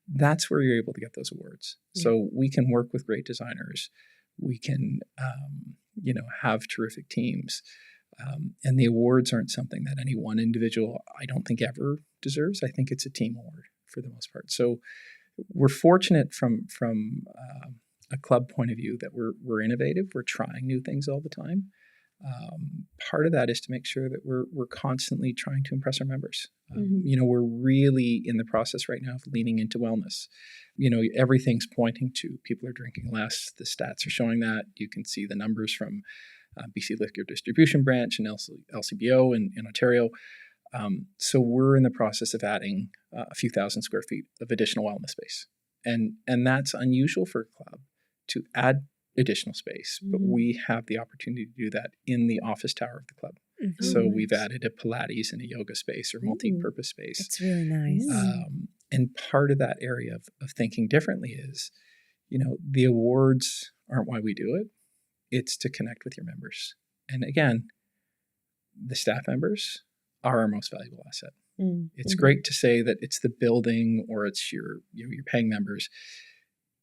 That's where you're able to get those awards. So we can work with great designers. We can, have terrific teams. And the awards aren't something that any one individual, I don't think, ever deserves. I think it's a team award for the most part. So we're fortunate from a club point of view that we're innovative. We're trying new things all the time. Part of that is to make sure that we're constantly trying to impress our members. We're really in the process right now of leaning into wellness. Everything's pointing to people are drinking less. The stats are showing that. You can see the numbers from BC Liquor Distribution Branch and LCBO in Ontario. So we're in the process of adding a few thousand square feet of additional wellness space. And that's unusual for a club to add additional space, but we have the opportunity to do that in the office tower of the club. So we've added a Pilates and a yoga space or multi-purpose space. That's really nice. And part of that area of thinking differently is, the awards aren't why we do it. It's to connect with your members. And again, the staff members are our most valuable asset. It's great to say that it's the building or it's your paying members.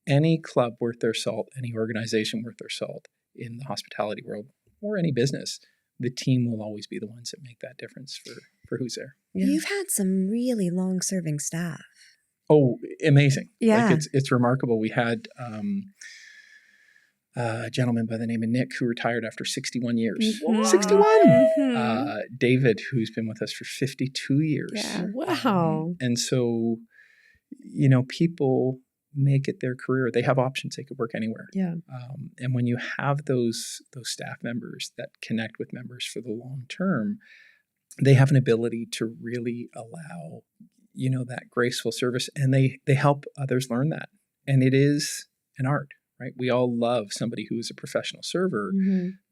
Any club worth their salt, any organization worth their salt in the hospitality world or any business, the team will always be the ones that make that difference for who's there. You've had some really long-serving staff. Oh, amazing. Yeah. Like it's remarkable. We had a gentleman by the name of Nick who retired after 61 years. 61! David, who's been with us for 52 years. Yeah. Wow. And so, people make it their career. They have options. They could work anywhere. Yeah. And when you have those staff members that connect with members for the long term, they have an ability to really allow, that graceful service, and they help others learn that. And it is an art, right? We all love somebody who is a professional server,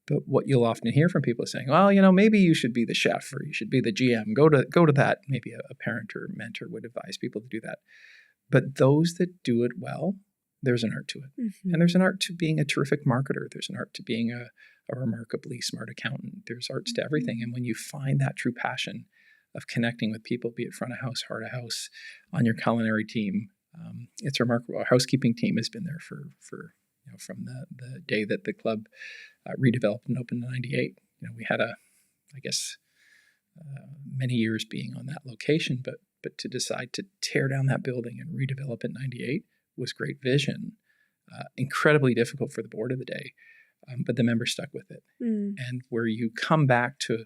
but what you'll often hear from people is saying, well, maybe you should be the chef or you should be the GM. Go to that. Maybe a parent or mentor would advise people to do that. But those that do it well, there's an art to it. And there's an art to being a terrific marketer. There's an art to being a remarkably smart accountant. There's arts to everything. And when you find that true passion of connecting with people, be it front of house, heart of house, on your culinary team, it's remarkable. Our housekeeping team has been there for from the day that the club redeveloped and opened in 98. We had many years being on that location, but to decide to tear down that building and redevelop it in 98 was great vision. Incredibly difficult for the board of the day, but the members stuck with it. And where you come back to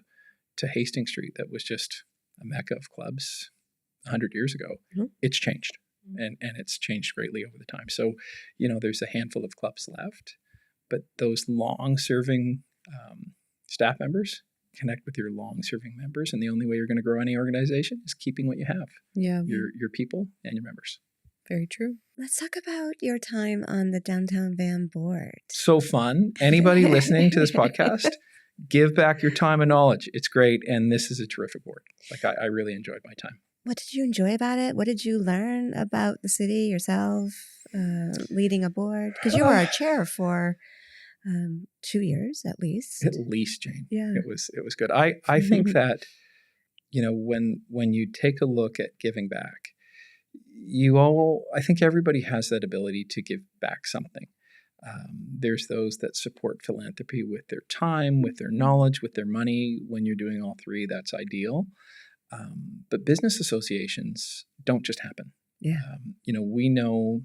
Hastings Street, that was just a mecca of clubs 100 years ago, it's changed. And it's changed greatly over the time. So, there's a handful of clubs left, but those long-serving staff members connect with your long-serving members, and the only way you're going to grow any organization is keeping what you have. Yeah. Your people and your members. Very true. Let's talk about your time on the Downtown Van board. So fun. Anybody listening to this podcast, give back your time and knowledge. It's great, and this is a terrific board. I really enjoyed my time. What did you enjoy about it? What did you learn about the city yourself, leading a board? Because you were a chair for 2 years at least. At least, Jane. Yeah. It was good. I think that, when you take a look at giving back, I think everybody has that ability to give back something. There's those that support philanthropy with their time, with their knowledge, with their money. When you're doing all three, that's ideal. But business associations don't just happen. Yeah. We know,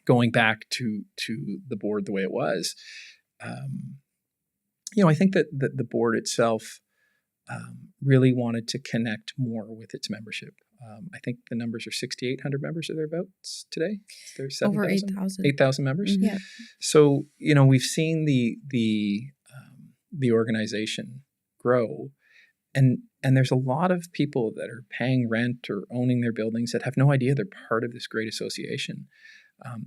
going back to the board the way it was, I think that the board itself really wanted to connect more with its membership. I think the numbers are 6,800 members or thereabouts today. There's over 8,000. 8,000 members. Yeah. So, we've seen the organization grow. And there's a lot of people that are paying rent or owning their buildings that have no idea they're part of this great association.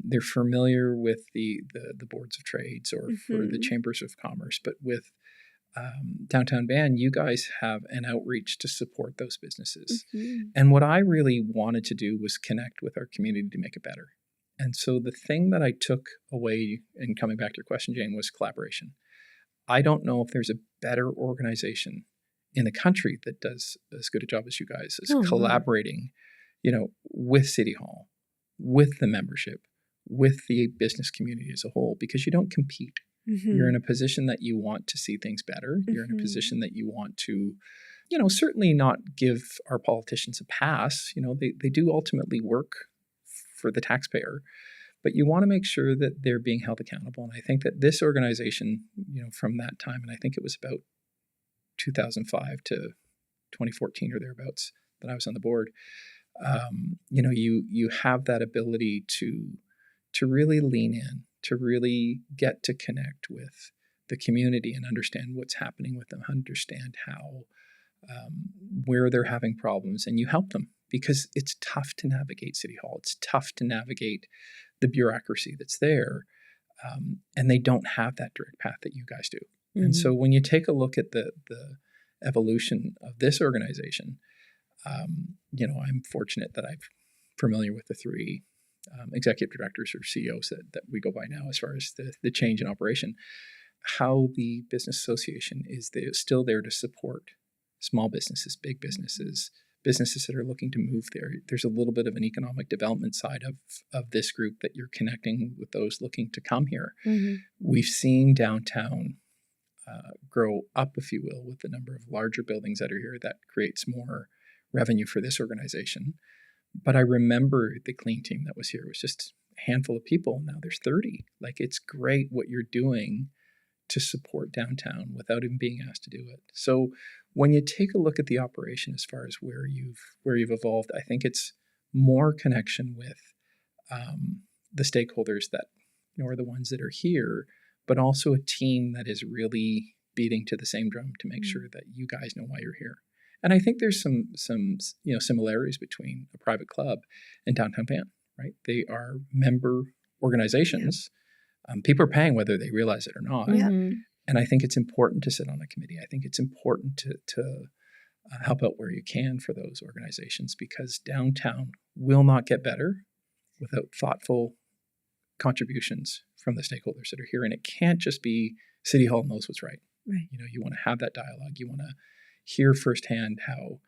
They're familiar with the boards of trades or for the Mhm. chambers of commerce, but with Downtown Van, you guys have an outreach to support those businesses. Mhm. And what I really wanted to do was connect with our community to make it better. And so the thing that I took away, and coming back to your question, Jane, was collaboration. I don't know if there's a better organization in the country that does as good a job as you guys as collaborating, with City Hall, with the membership, with the business community as a whole, because you don't compete. You're in a position that you want to see things better. You're in a position that you want to, certainly not give our politicians a pass. They do ultimately work for the taxpayer, but you want to make sure that they're being held accountable. And I think that this organization, from that time, and I think it was about 2005 to 2014 or thereabouts that I was on the board, you have that ability to really lean in, to really get to connect with the community and understand what's happening with them, understand how, where they're having problems, and you help them, because it's tough to navigate City Hall. It's tough to navigate the bureaucracy that's there, and they don't have that direct path that you guys do. And so when you take a look at the evolution of this organization, I'm fortunate that I'm familiar with the three executive directors or CEOs that we go by now as far as the change in operation, how the business association is still there to support small businesses, big businesses, businesses that are looking to move there. There's a little bit of an economic development side of this group that you're connecting with those looking to come here. We've seen downtown grow up, if you will, with the number of larger buildings that are here. That creates more revenue for this organization. But I remember the clean team that was here. It was just a handful of people. Now there's 30. It's great what you're doing to support downtown without even being asked to do it. So when you take a look at the operation as far as where you've evolved, I think it's more connection with the stakeholders that are the ones that are here, but also a team that is really beating to the same drum to make sure that you guys know why you're here. And I think there's some similarities between a private club and Downtown Van, right? They are member organizations. People are paying whether they realize it or not. And I think it's important to sit on a committee. I think it's important to help out where you can for those organizations, because downtown will not get better without thoughtful contributions from the stakeholders that are here. And it can't just be City Hall knows what's right. You want to have that dialogue. You want to hear firsthand how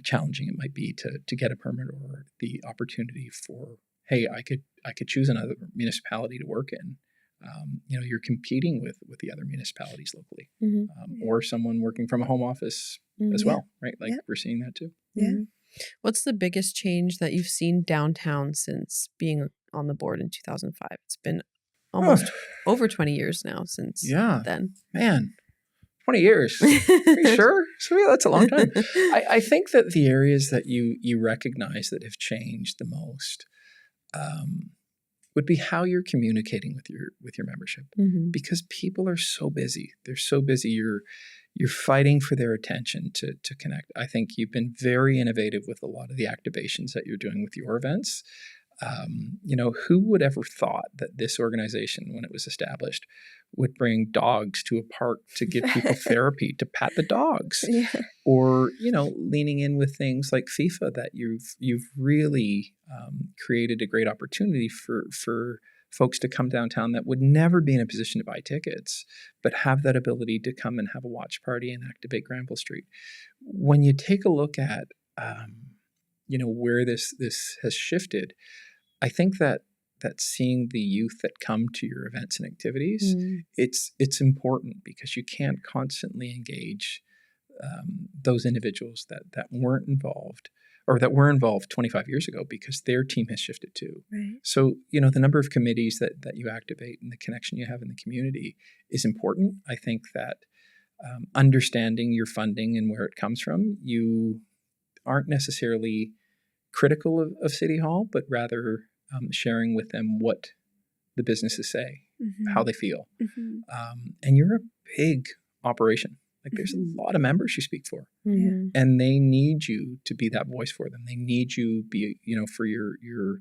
challenging it might be to get a permit, or the opportunity for, hey, I could choose another municipality to work in. You're competing with the other municipalities locally, or someone working from a home office as well, right? We're seeing that too. What's the biggest change that you've seen downtown since being on the board in 2005? It's been almost over 20 years now since then. Man, 20 years. Are you sure? So that's a long time. I think that the areas that you recognize that have changed the most would be how you're communicating with your membership, because people are so busy. They're so busy. You're fighting for their attention to connect. I think you've been very innovative with a lot of the activations that you're doing with your events. Who would ever thought that this organization, when it was established, would bring dogs to a park to give people therapy, to pat the dogs, or leaning in with things like FIFA, that you've really created a great opportunity for folks to come downtown that would never be in a position to buy tickets, but have that ability to come and have a watch party and activate Granville Street. When you take a look at where this has shifted, I think that seeing the youth that come to your events and activities, it's important, because you can't constantly engage those individuals that weren't involved, or that were involved 25 years ago, because their team has shifted too. So, the number of committees that you activate and the connection you have in the community is important. I think that understanding your funding and where it comes from, you aren't necessarily critical of City Hall, but rather sharing with them what the businesses say, how they feel. And you're a big operation. There's a lot of members you speak for, and they need you to be that voice for them. They need you be, for your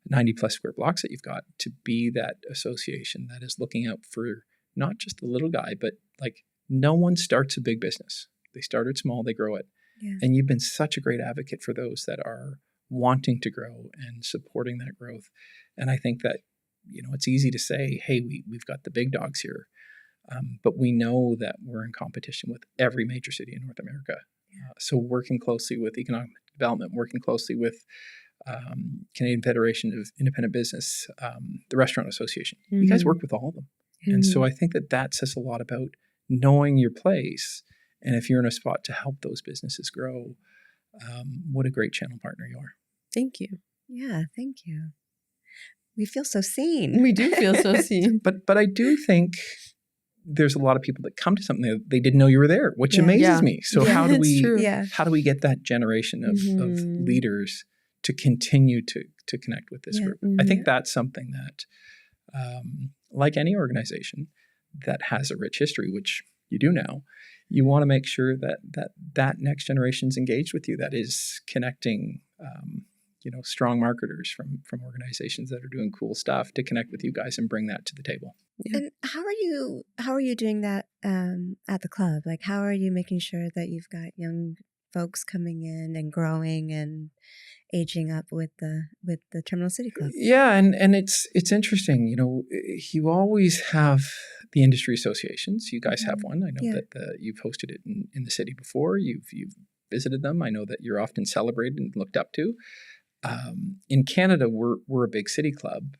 90 plus square blocks that you've got to be that association that is looking out for not just the little guy, but like no one starts a big business. They started small, they grow it. Yeah. And you've been such a great advocate for those that are wanting to grow and supporting that growth. And I think that, it's easy to say, hey, we've got the big dogs here. But we know that we're in competition with every major city in North America. So working closely with economic development, working closely with Canadian Federation of Independent Business, the Restaurant Association, you guys work with all of them. And so I think that says a lot about knowing your place. And if you're in a spot to help those businesses grow, what a great channel partner you are. Thank you. Yeah, thank you. We feel so seen. We do feel so seen. But I do think there's a lot of people that come to something that they didn't know you were there, which amazes me. So how do we get that generation of leaders to continue to connect with this group? I think that's something that, like any organization that has a rich history, which you do now, you want to make sure that next generation's engaged with you, that is connecting strong marketers from organizations that are doing cool stuff to connect with you guys and bring that to the table. Yeah. And how are you doing that at the club? Like, how are you making sure that you've got young folks coming in and growing and aging up with the Terminal City Club? Yeah, and it's interesting. You always have the industry associations. You guys have one. I know that you've hosted it in the city before. You've visited them. I know that you're often celebrated and looked up to. In Canada, we're a big city club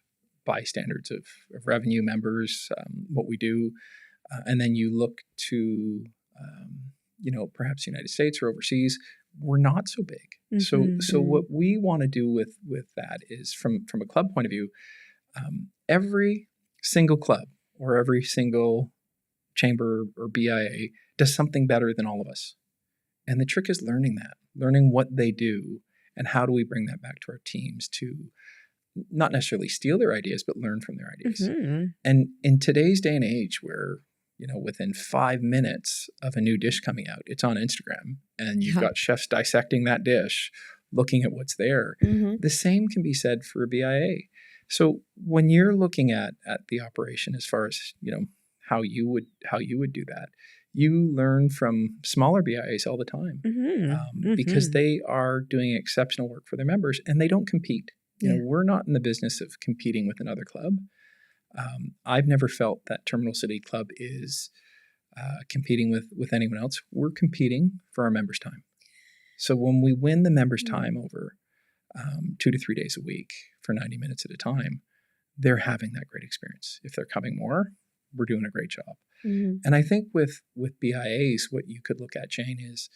by standards of revenue, members, what we do. And then you look to, perhaps the United States or overseas, we're not so big. So what we want to do with that is from a club point of view, every single club or every single chamber or BIA does something better than all of us. And the trick is learning what they do and how do we bring that back to our teams to not necessarily steal their ideas, but learn from their ideas. And in today's day and age where, within 5 minutes of a new dish coming out, it's on Instagram and you've got chefs dissecting that dish, looking at what's there. The same can be said for a BIA. So when you're looking at the operation as far as, how you would do that, you learn from smaller BIAs all the time because they are doing exceptional work for their members and they don't compete. We're not in the business of competing with another club. I've never felt that Terminal City Club is competing with anyone else. We're competing for our members' time. So when we win the members' time over 2 to 3 days a week for 90 minutes at a time, they're having that great experience. If they're coming more, we're doing a great job. And I think with BIAs, what you could look at, Jane, is,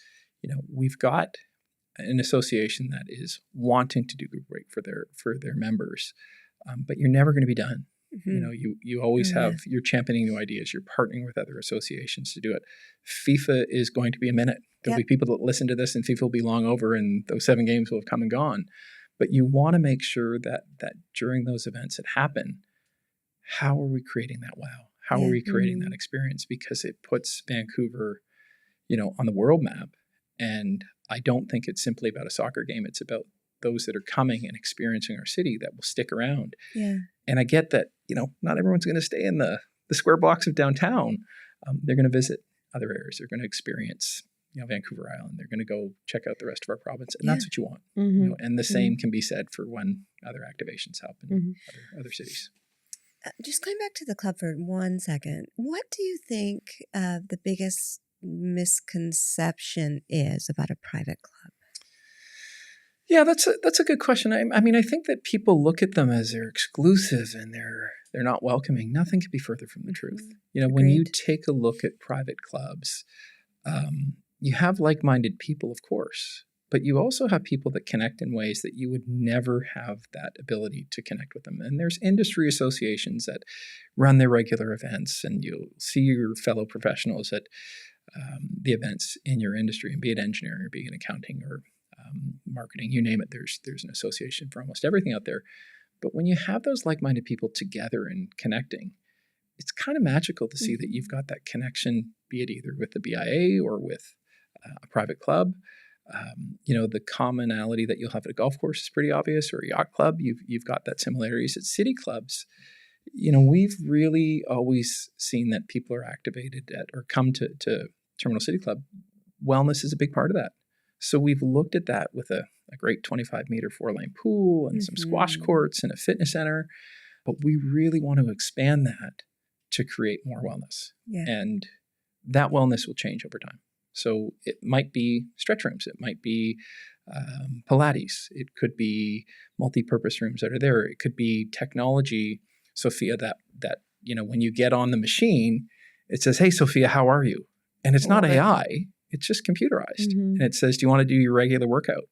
we've got an association that is wanting to do great for their members, but you're never going to be done. You always you're championing new ideas. You're partnering with other associations to do it. FIFA is going to be a minute. There'll be people that listen to this and FIFA will be long over and those 7 games will have come and gone. But you want to make sure that during those events that happen, how are we creating that wow? How are we creating that experience? Because it puts Vancouver, on the world map. And I don't think it's simply about a soccer game. It's about those that are coming and experiencing our city that will stick around. Yeah. And I get that, not everyone's going to stay in the square blocks of downtown. They're going to visit other areas. They're going to experience, Vancouver Island. They're going to go check out the rest of our province. And that's what you want. And the same can be said for when other activations happen in other cities. Just going back to the club for 1 second, what do you think the biggest misconception is about a private club? Yeah, that's a good question. I mean, I think that people look at them as they're exclusive and they're not welcoming. Nothing could be further from the truth. When you take a look at private clubs, you have like-minded people, of course, but you also have people that connect in ways that you would never have that ability to connect with them. And there's industry associations that run their regular events, and you'll see your fellow professionals at the events in your industry, and be it engineering or be it accounting or marketing, you name it, there's an association for almost everything out there. But when you have those like-minded people together and connecting, it's kind of magical to see that you've got that connection, be it either with the BIA or with a private club. The commonality that you'll have at a golf course is pretty obvious, or a yacht club. You've got that similarities at city clubs. We've really always seen that people are activated at or come to Terminal City Club. Wellness is a big part of that. So we've looked at that with a great 25-meter 4-lane pool and some squash courts and a fitness center. But we really want to expand that to create more wellness. Yeah. And that wellness will change over time. So it might be stretch rooms. It might be Pilates. It could be multi-purpose rooms that are there. It could be technology, Sofia, that when you get on the machine, it says, "Hey, Sofia, how are you?" And it's not AI. It's just computerized. And it says, "Do you want to do your regular workout?"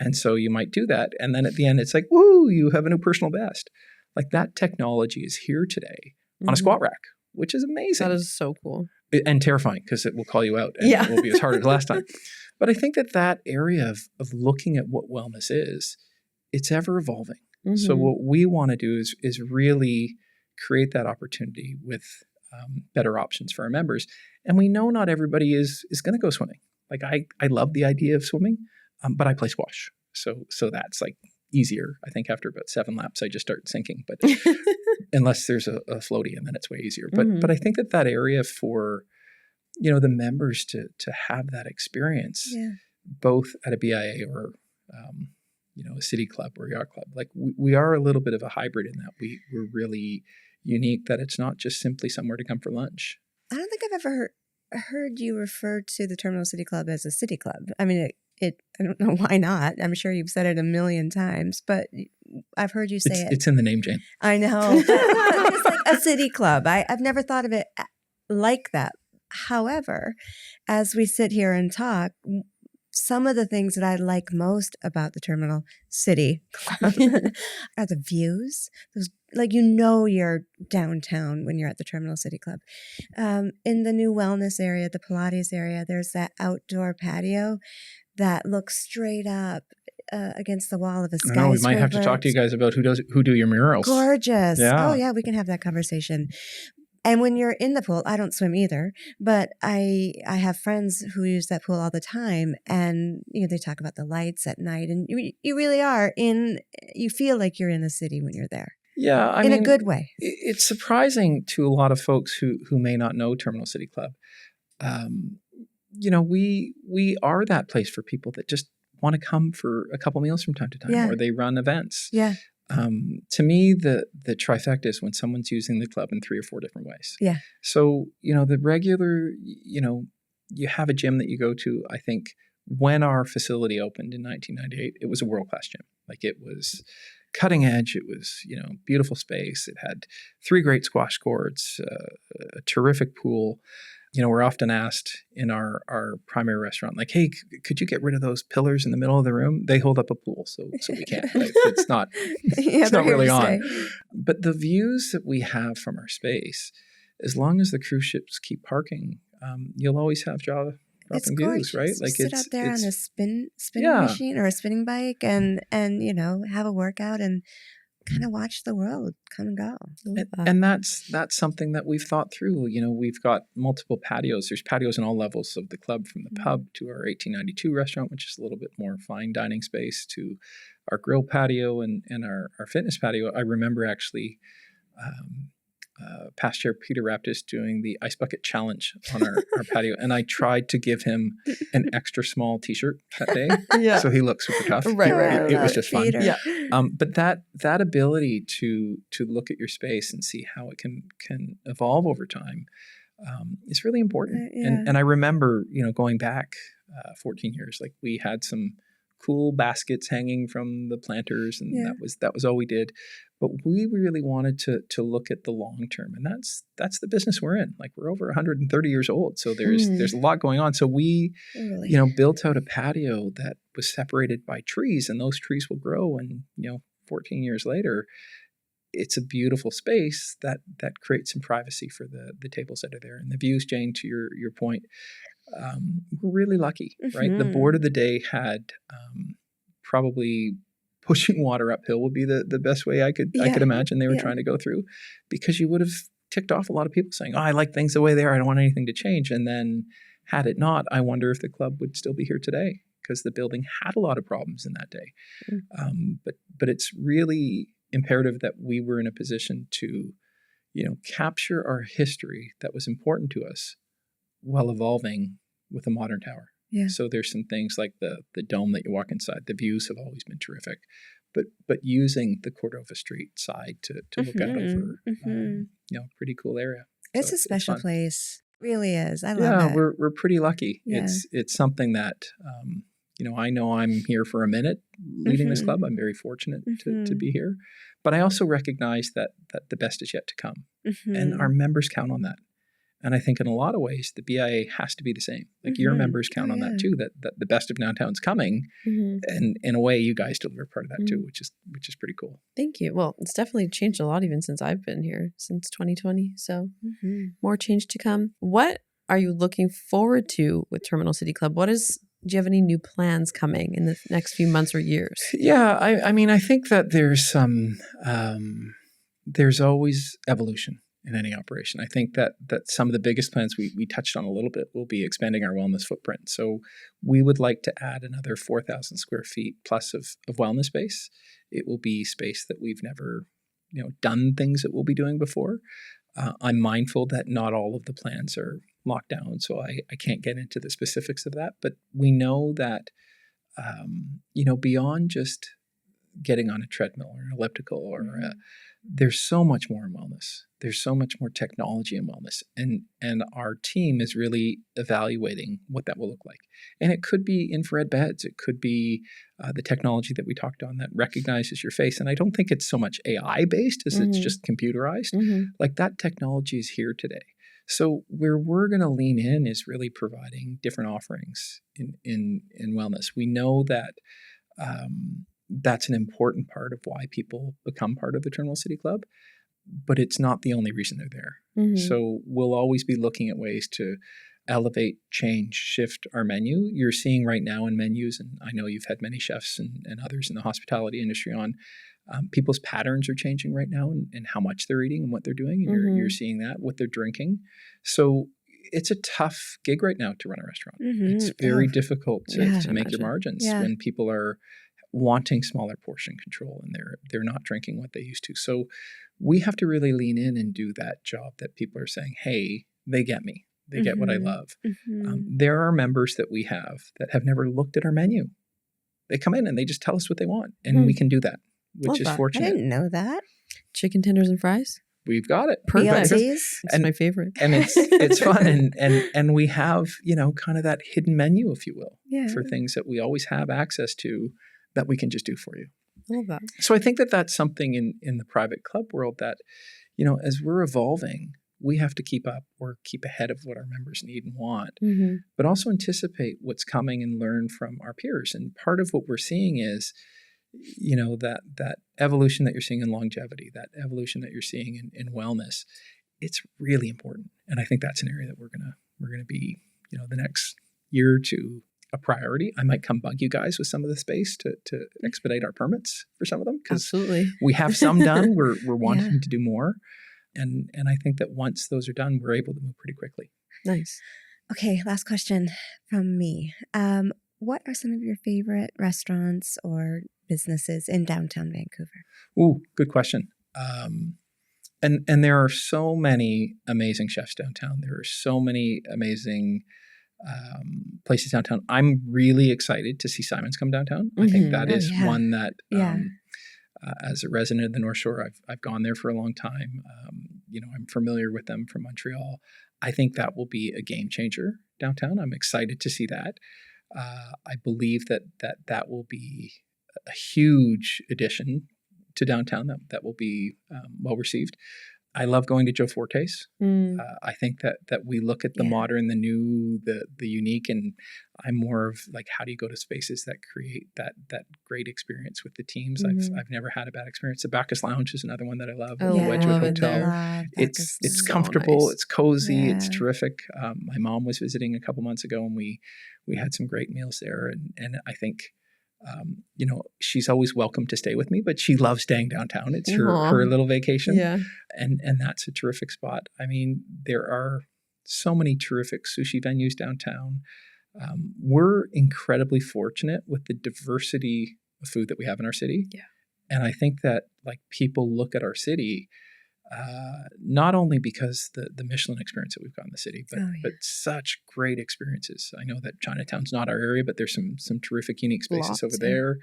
And so you might do that. And then at the end, it's like, "Woo, you have a new personal best." Like that technology is here today on a squat rack, which is amazing. That is so cool. And terrifying because it will call you out and it will be as hard as last time. But I think that area of looking at what wellness is, it's ever evolving. So what we want to do is really create that opportunity with better options for our members. And we know not everybody is going to go swimming. Like I love the idea of swimming, but I play squash. So that's like easier. I think after about 7 laps, I just start sinking. But unless there's a floaty, and then it's way easier. But I think that area for the members to have that experience, both at a BIA or a city club or yacht club. Like we are a little bit of a hybrid in that we're really unique, that it's not just simply somewhere to come for lunch. I don't think I've ever heard you refer to the Terminal City Club as a city club. I mean, I don't know why not. I'm sure you've said it a million times, but I've heard you say It's in the name, Jane. I know. It's like a city club. I've never thought of it like that. However, as we sit here and talk, some of the things that I like most about the Terminal City Club are the views. You're downtown when you're at the Terminal City Club. In the new wellness area, the Pilates area, there's that outdoor patio that looks straight up against the wall of a skyscraper. I know, we might have to talk to you guys about who do your murals. Gorgeous. Yeah. Oh, yeah, we can have that conversation. And when you're in the pool, I don't swim either, but I have friends who use that pool all the time, and they talk about the lights at night, and you really are you feel like you're in the city when you're there. Yeah, I mean, in a good way. It's surprising to a lot of folks who may not know Terminal City Club. We are that place for people that just want to come for a couple meals from time to time, or they run events. Yeah. To me, the trifecta is when someone's using the club in 3 or 4 different ways. Yeah. So, the regular, you have a gym that you go to. I think when our facility opened in 1998, it was a world-class gym. Like it was cutting edge. It was, beautiful space. It had 3 great squash courts, a terrific pool. We're often asked in our primary restaurant, like, "Hey, could you get rid of those pillars in the middle of the room? They hold up a pool, so we can't." Like, it's not really on. But the views that we have from our space, as long as the cruise ships keep parking, you'll always have jaw-dropping views, right? Like sit out there on a spinning machine or a spinning bike, and have a workout and kind of watch the world come and go. And that's something that we've thought through. We've got multiple patios. There's patios in all levels of the club, from the pub to our 1892 restaurant, which is a little bit more fine dining space, to our grill patio and our fitness patio. I remember actually past chair Peter Raptis doing the ice bucket challenge on our patio, and I tried to give him an extra small t-shirt that day, so he looked super tough. Right. It was just fun. Yeah. But that ability to look at your space and see how it can evolve over time is really important. And I remember going back 14 years, like we had some cool baskets hanging from the planters, and that was all we did. But we really wanted to look at the long term, and that's the business we're in. Like we're over 130 years old, so there's a lot going on. So we built out a patio that was separated by trees, and those trees will grow. And 14 years later, it's a beautiful space that creates some privacy for the tables that are there, and the views. Jane, to your point, we're really lucky, right? The board of the day had probably pushing water uphill would be the best way I could imagine they were trying to go through, because you would have ticked off a lot of people saying, "Oh, I like things the way they are. I don't want anything to change." And then had it not, I wonder if the club would still be here today. because the building had a lot of problems in that day. Mm. But it's really imperative that we were in a position to, capture our history that was important to us while evolving with a modern tower. Yeah. So there's some things like the dome that you walk inside. The views have always been terrific, but using the Cordova Street side to look out over, pretty cool area. It's So a special fun. place. Really is. I love Yeah, it. we're pretty lucky. Yeah. It's something that I know I'm here for a minute leading this club. I'm very fortunate to be here, but I also recognize that the best is yet to come, and our members count on that. And I think in a lot of ways, the BIA has to be the same. Like your members count on that too, that the best of downtown's coming. And in a way, you guys deliver part of that too, which is pretty cool. Thank you. Well, it's definitely changed a lot even since I've been here, since 2020. So more change to come. What are you looking forward to with Terminal City Club? Do you have any new plans coming in the next few months or years? Yeah, I mean, I think that there's there's always evolution in any operation. I think that some of the biggest plans we touched on a little bit will be expanding our wellness footprint. So we would like to add another 4,000 square feet plus of wellness space. It will be space that we've never, done things that we'll be doing before. I'm mindful that not all of the plans are locked down, so I can't get into the specifics of that. But we know that, beyond just getting on a treadmill or an elliptical or there's so much more in wellness. There's so much more technology in wellness. And our team is really evaluating what that will look like. And it could be infrared beds. It could be the technology that we talked on that recognizes your face. And I don't think it's so much AI-based as it's just computerized. Like that technology is here today. So where we're going to lean in is really providing different offerings in wellness. We know that that's an important part of why people become part of the Terminal City Club, but it's not the only reason they're there. So we'll always be looking at ways to elevate, change, shift our menu. You're seeing right now in menus, and I know you've had many chefs and others in the hospitality industry on, people's patterns are changing right now and how much they're eating and what they're doing. And you're seeing that, what they're drinking. So it's a tough gig right now to run a restaurant. It's very difficult to make your margins when people are wanting smaller portion control and they're not drinking what they used to. So we have to really lean in and do that job that people are saying, hey, they get me. They get what I love. There are members that we have that have never looked at our menu. They come in and they just tell us what they want, and we can do that, which is fortunate. I didn't know that. Chicken tenders and fries? We've got it. Perfect. It's It's my favorite. And it's fun. And we have, kind of that hidden menu, if you will, for things that we always have access to that we can just do for you. I love that. So I think that that's something in the private club world that, as we're evolving, we have to keep up or keep ahead of what our members need and want, but also anticipate what's coming and learn from our peers. And part of what we're seeing is, that evolution that you're seeing in longevity, that evolution that you're seeing in wellness, it's really important. And I think that's an area that we're gonna be, the next year or two, a priority. I might come bug you guys with some of the space to expedite our permits for some of them, because Absolutely. we have some done. We're wanting to do more. And I think that once those are done, we're able to move pretty quickly. Nice. Okay, last question from me. What are some of your favorite restaurants or businesses in downtown Vancouver? Ooh, good question. And there are so many amazing chefs downtown. There are so many amazing places downtown. I'm really excited to see Simon's come downtown. I think that is one that, as a resident of the North Shore, I've gone there for a long time. I'm familiar with them from Montreal. I think that will be a game changer downtown. I'm excited to see that. I believe that will be a huge addition to downtown that will be well received. I love going to Joe Forte's. I think that we look at the modern, the new, the unique, and I'm more of like, how do you go to spaces that create that great experience with the teams? I've never had a bad experience. The Bacchus Lounge is another one that I love. Oh, The yeah, Wedgwood love it Hotel. there. It's so comfortable. nice. It's cozy. Yeah. It's terrific. My mom was visiting a couple months ago, and we had some great meals there. And I think, she's always welcome to stay with me, but she loves staying downtown. It's her little vacation. Yeah. And that's a terrific spot. I mean, there are so many terrific sushi venues downtown. We're incredibly fortunate with the diversity of food that we have in our city. Yeah. And I think that like people look at our city, not only because the Michelin experience that we've got in the city, but such great experiences. I know that Chinatown's not our area, but there's some terrific, unique spaces over there.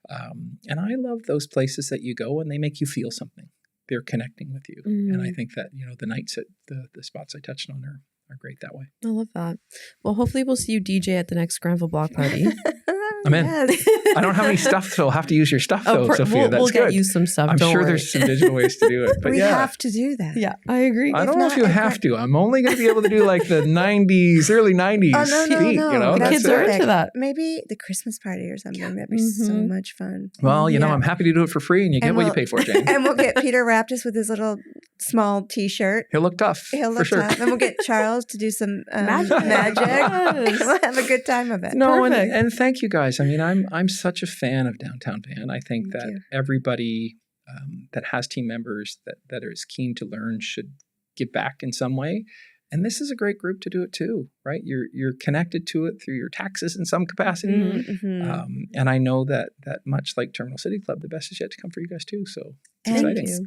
And I love those places that you go and they make you feel something. They're connecting with you. And I think that, the nights at the spots I touched on are great that way. I love that. Well, hopefully we'll see you DJ at the next Granville Block Party. I'm in. I don't have any stuff, so I'll have to use your stuff, though, Sophia. We'll get you some stuff. I'm Don't sure worry. there's some digital ways to do it. But we have to do that. Yeah, I agree. I don't know if you have to. I'm only going to be able to do like the 90s, early 90s. Oh, no. The kids are into that. Maybe the Christmas party or something. That'd be so much fun. Well, I'm happy to do it for free, and you get what you pay for, Jane. And we'll get Peter Raptis with his little small T-shirt. He'll look tough. For sure. And we'll get Charles to do some magic. We'll have a good time of it. No, and thank you guys. I mean, I'm such a fan of Downtown Van. I think that everybody that has team members that are as keen to learn should give back in some way. And this is a great group to do it too, right? You're connected to it through your taxes in some capacity. And I know that much like Terminal City Club, the best is yet to come for you guys too. So it's exciting.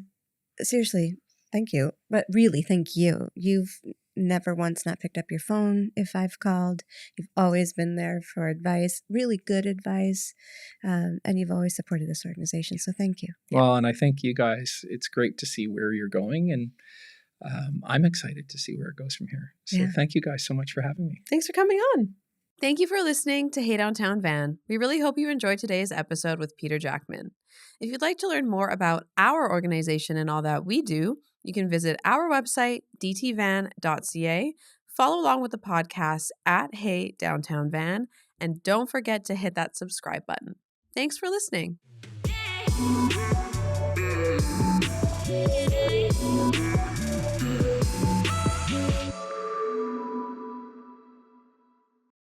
Seriously, thank you. But really, thank you. You've never once not picked up your phone if I've called. You've always been there for advice, really good advice. And you've always supported this organization. So thank you. Well, and I think you guys, it's great to see where you're going. And I'm excited to see where it goes from here. So thank you guys so much for having me. Thanks for coming on. Thank you for listening to Hey Downtown Van. We really hope you enjoyed today's episode with Peter Jackman. If you'd like to learn more about our organization and all that we do, you can visit our website, dtvan.ca, follow along with the podcast at Hey Downtown Van, and don't forget to hit that subscribe button. Thanks for listening.